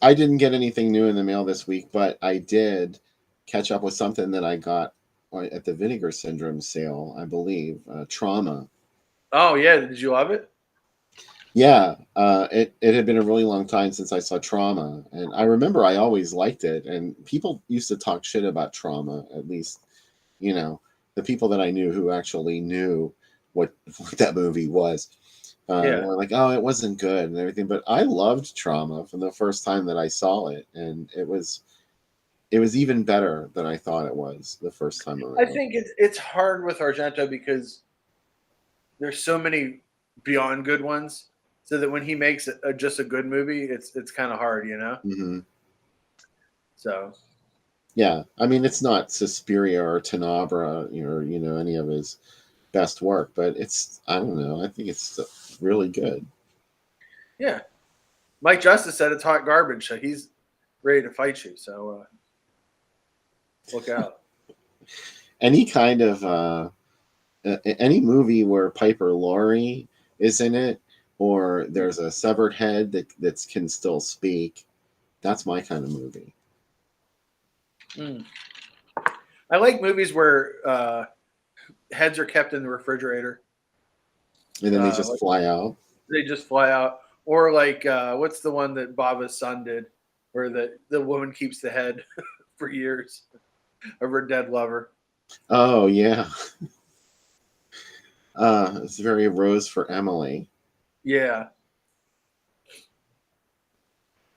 I didn't get anything new in the mail this week, but I did catch up with something that I got at the Vinegar Syndrome sale, I believe. Trauma. Oh, yeah. Did you love it? Yeah. It had been a really long time since I saw Trauma. And I remember I always liked it. And people used to talk shit about Trauma, at least, the people that I knew who actually knew what that movie was. Were like, oh, it wasn't good and everything. But I loved Trauma from the first time that I saw it. And it was even better than I thought it was the first time around. I think it's hard with Argento because there's so many beyond good ones. So that when he makes just a good movie, it's kind of hard, Mm-hmm. So, yeah, I mean, it's not Suspiria or Tenebre or any of his best work, but I don't know. I think it's really good. Yeah, Mike Justice said it's hot garbage, so he's ready to fight you. So look out. Any kind of any movie where Piper Laurie is in it, or there's a severed head that can still speak. That's my kind of movie. I like movies where heads are kept in the refrigerator. And then they just fly out. They just fly out. Or like, what's the one that Baba's son did, where the woman keeps the head for years of her dead lover? Oh, yeah. It's very Rose for Emily. Yeah.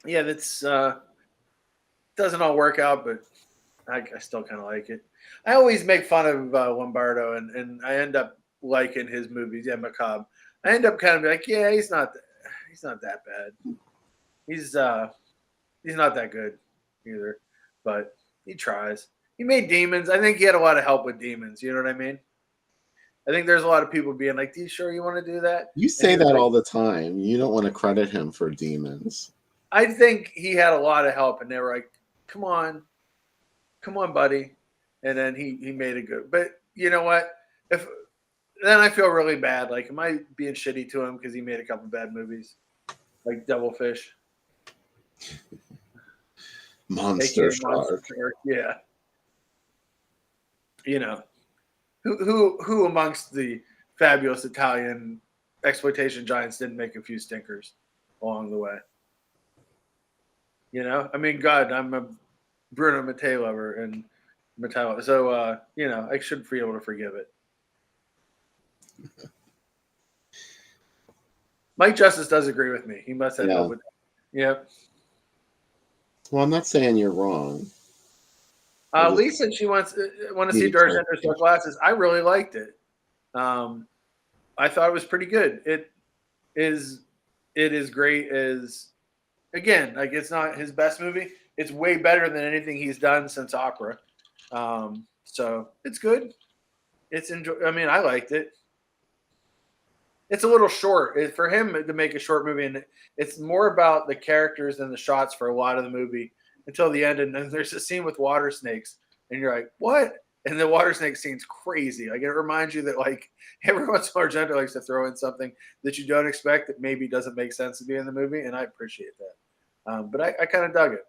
Yeah, that's doesn't all work out, but I still kind of like it. I always make fun of Lombardo, and I end up liking his movies. Yeah, Macabre. I end up kind of like, yeah, he's not that bad. He's not that good either, but he tries. He made Demons. I think he had a lot of help with Demons. You know what I mean? I think there's a lot of people being like, "Do you sure you want to do that?" You say that all the time. You don't want to credit him for Demons. I think he had a lot of help, and they were like, come on, buddy. And then he made it good. But you know what? Then I feel really bad. Like, am I being shitty to him because he made a couple bad movies, like Devilfish, Monster Shark. Yeah. You know, who amongst the fabulous Italian exploitation giants didn't make a few stinkers along the way? You know, I mean, God, I'm a Bruno Mattei lover and Mattei, so you know, I should be able to forgive it. Mike Justice does agree with me. He must have help with that. Yeah. Well, I'm not saying you're wrong. Lee said she want to see Dark Center's Glasses. I really liked it. I thought it was pretty good. It is great as, again, like, it's not his best movie. It's way better than anything he's done since Opera. So it's good. I mean, I liked it. It's a little short for him to make a short movie, and it's more about the characters than the shots for a lot of the movie until the end. And then there's a scene with water snakes, and you're like, what? And the water snake scene's crazy. Like, it reminds you that, like, every once in a while Argento likes to throw in something that you don't expect that maybe doesn't make sense to be in the movie, and I appreciate that. But I kind of dug it.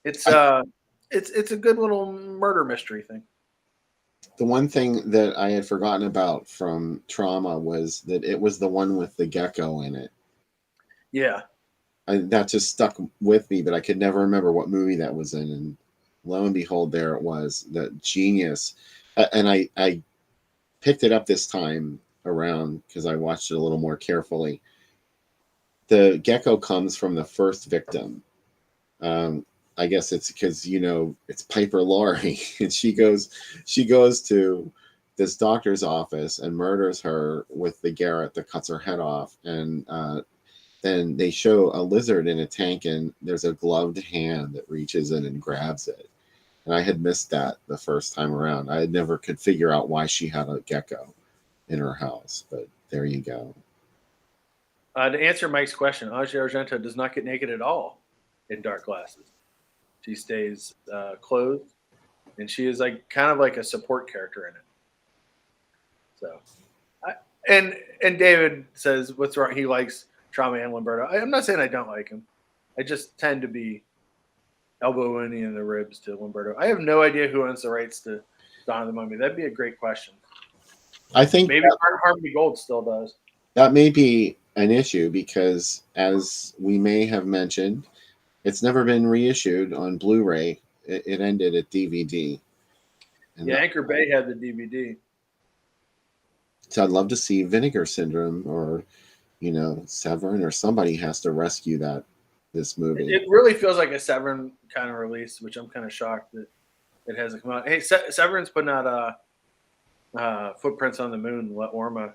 It's a good little murder mystery thing. The one thing that I had forgotten about from Trauma was that it was the one with the gecko in it. Yeah. That just stuck with me, but I could never remember what movie that was in. And lo and behold, there it was. That genius. And I picked it up this time around because I watched it a little more carefully. The gecko comes from the first victim. I guess it's because, you know, it's Piper Laurie, and she goes to this doctor's office and murders her with the garrote that cuts her head off. And then they show a lizard in a tank, and there's a gloved hand that reaches in and grabs it. And I had missed that the first time around. I never could figure out why she had a gecko in her house, but there you go. To answer Mike's question, Asia Argento does not get naked at all in Dark Glasses. She stays clothed, and she is like kind of like a support character in it. So, and David says, "What's wrong?" He likes Trauma and Lombardo. I'm not saying I don't like him. I just tend to be elbowing in the ribs to Lombardo. I have no idea who owns the rights to Dawn of the Mummy. That'd be a great question. I think maybe Harmony Gold still does. That may be an issue because, as we may have mentioned, it's never been reissued on Blu-ray. It ended at DVD. And Anchor Bay had the DVD. So I'd love to see Vinegar Syndrome or, you know, Severin, or somebody has to rescue this movie. It really feels like a Severin kind of release, which I'm kind of shocked that it hasn't come out. Hey, Severin's putting out Footprints on the Moon, La Orma,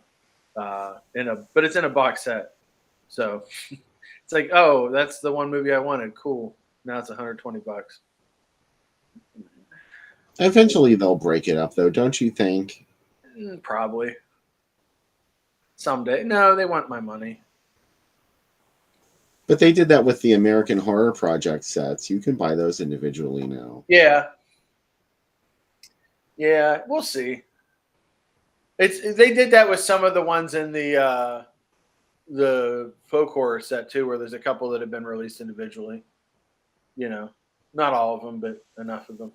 but it's in a box set. So it's like, oh, that's the one movie I wanted. Cool. Now it's $120. Eventually they'll break it up, though, don't you think? Probably. Someday. No, they want my money. But they did that with the American Horror Project sets. You can buy those individually now. Yeah. Yeah, we'll see. They did that with some of the ones in the folk horror set too, where there's a couple that have been released individually. You know, not all of them, but enough of them.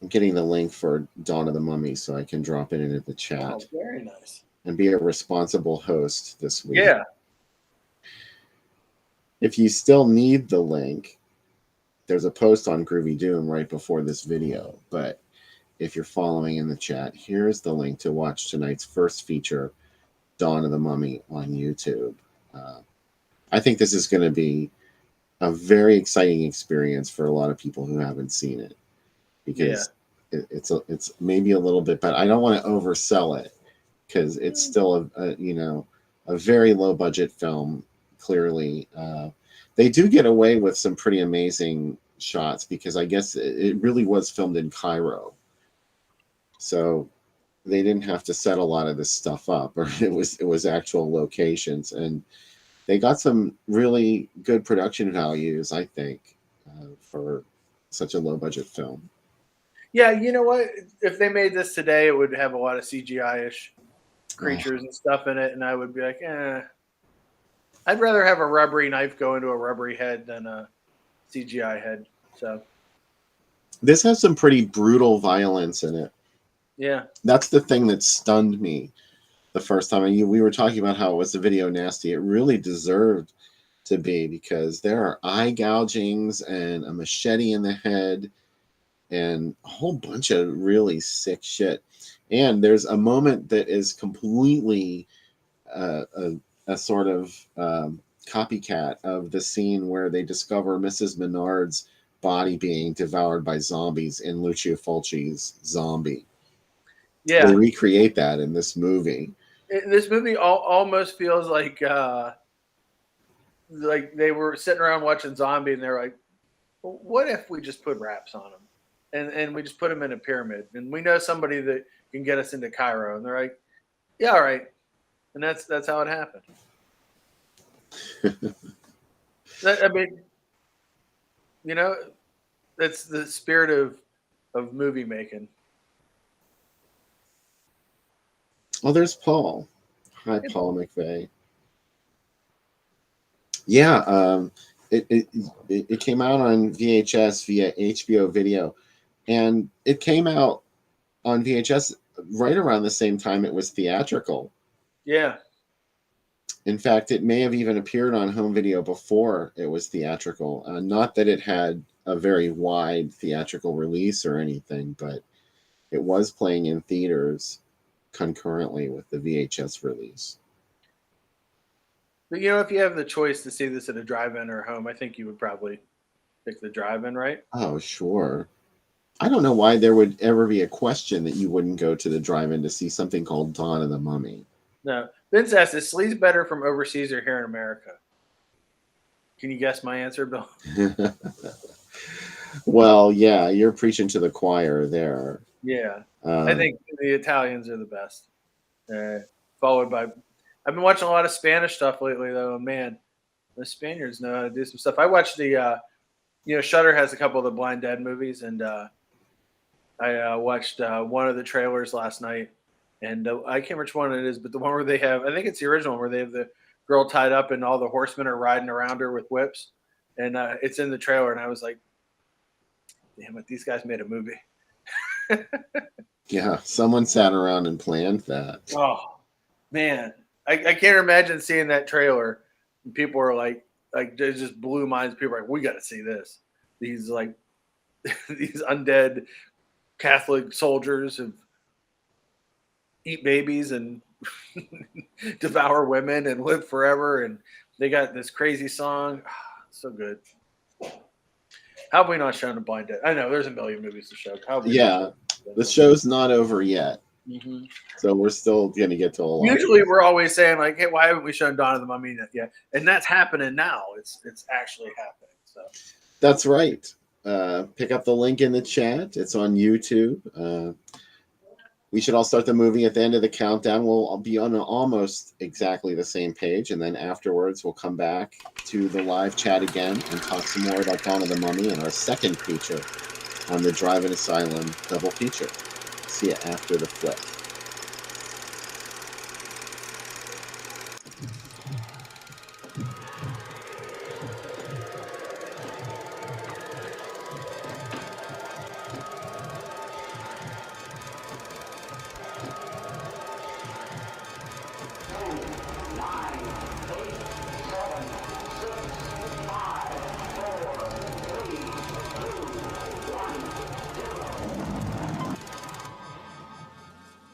I'm getting the link for Dawn of the Mummy so I can drop it into the chat. Oh, very nice. And be a responsible host this week. Yeah. If you still need the link, there's a post on Groovy Doom right before this video. But if you're following in the chat, here's the link to watch tonight's first feature, Dawn of the Mummy, on YouTube. I think this is going to be a very exciting experience for a lot of people who haven't seen it, because it's maybe a little bit, but I don't want to oversell it, because it's still a very low budget film. Clearly, they do get away with some pretty amazing shots, because I guess it really was filmed in Cairo, so they didn't have to set a lot of this stuff up, or it was actual locations, and they got some really good production values, I think, for such a low budget film. Yeah, you know what? If they made this today, it would have a lot of CGI-ish creatures and stuff in it, and I would be like, I'd rather have a rubbery knife go into a rubbery head than a CGI head. So this has some pretty brutal violence in it. Yeah, that's the thing that stunned me the first time. We were talking about how it was a video nasty. It really deserved to be, because there are eye gougings and a machete in the head and a whole bunch of really sick shit. And there's a moment that is completely a sort of copycat of the scene where they discover Mrs. Menard's body being devoured by zombies in Lucio Fulci's Zombie. Yeah, they recreate that in this movie. This movie almost feels like they were sitting around watching Zombie, and they're like, well, "What if we just put wraps on them, and we just put them in a pyramid, and we know somebody that can get us into Cairo?" And they're like, "Yeah, all right," and that's how it happened. I mean, that's the spirit of movie making. Oh, there's Paul. Hi, Paul McVeigh. Yeah, it came out on VHS via HBO Video, and it came out on VHS right around the same time it was theatrical. Yeah. In fact, it may have even appeared on home video before it was theatrical. Not that it had a very wide theatrical release or anything, but it was playing in theaters concurrently with the VHS release. But if you have the choice to see this at a drive-in or home, I think you would probably pick the drive-in, right? Oh, sure. I don't know why there would ever be a question that you wouldn't go to the drive-in to see something called Dawn of the Mummy. No. Vince asks, is sleaze better from overseas or here in America? Can you guess my answer, Bill? Well, yeah, you're preaching to the choir there. Yeah. I think the Italians are the best. Followed by... I've been watching a lot of Spanish stuff lately, though. Man, the Spaniards know how to do some stuff. I watched the... Shudder has a couple of the Blind Dead movies, and I watched one of the trailers last night. And I can't remember which one it is, but the one where they have... I think it's the original, where they have the girl tied up and all the horsemen are riding around her with whips. And it's in the trailer, and I was like, damn it, these guys made a movie. Yeah, someone sat around and planned that. Oh, man. I can't imagine seeing that trailer. And people are like it just blew minds. People are like, we got to see this. These these undead Catholic soldiers who eat babies and devour women and live forever. And they got this crazy song. So good. How have we not shown a Blind Dead? I know there's a million movies to show. Yeah, the show's not over yet. Mm-hmm. So we're still going to get to a lot. Usually we're always saying like, hey, why haven't we shown Dawn of the Mummy yet? And that's happening now. It's actually happening. So that's right. Pick up the link in the chat. It's on YouTube. We should all start the movie at the end of the countdown. We'll be on almost exactly the same page, and then afterwards we'll come back to the live chat again and talk some more about Dawn of the Mummy and our second feature on the Drive-In Asylum double feature. See you after the flip.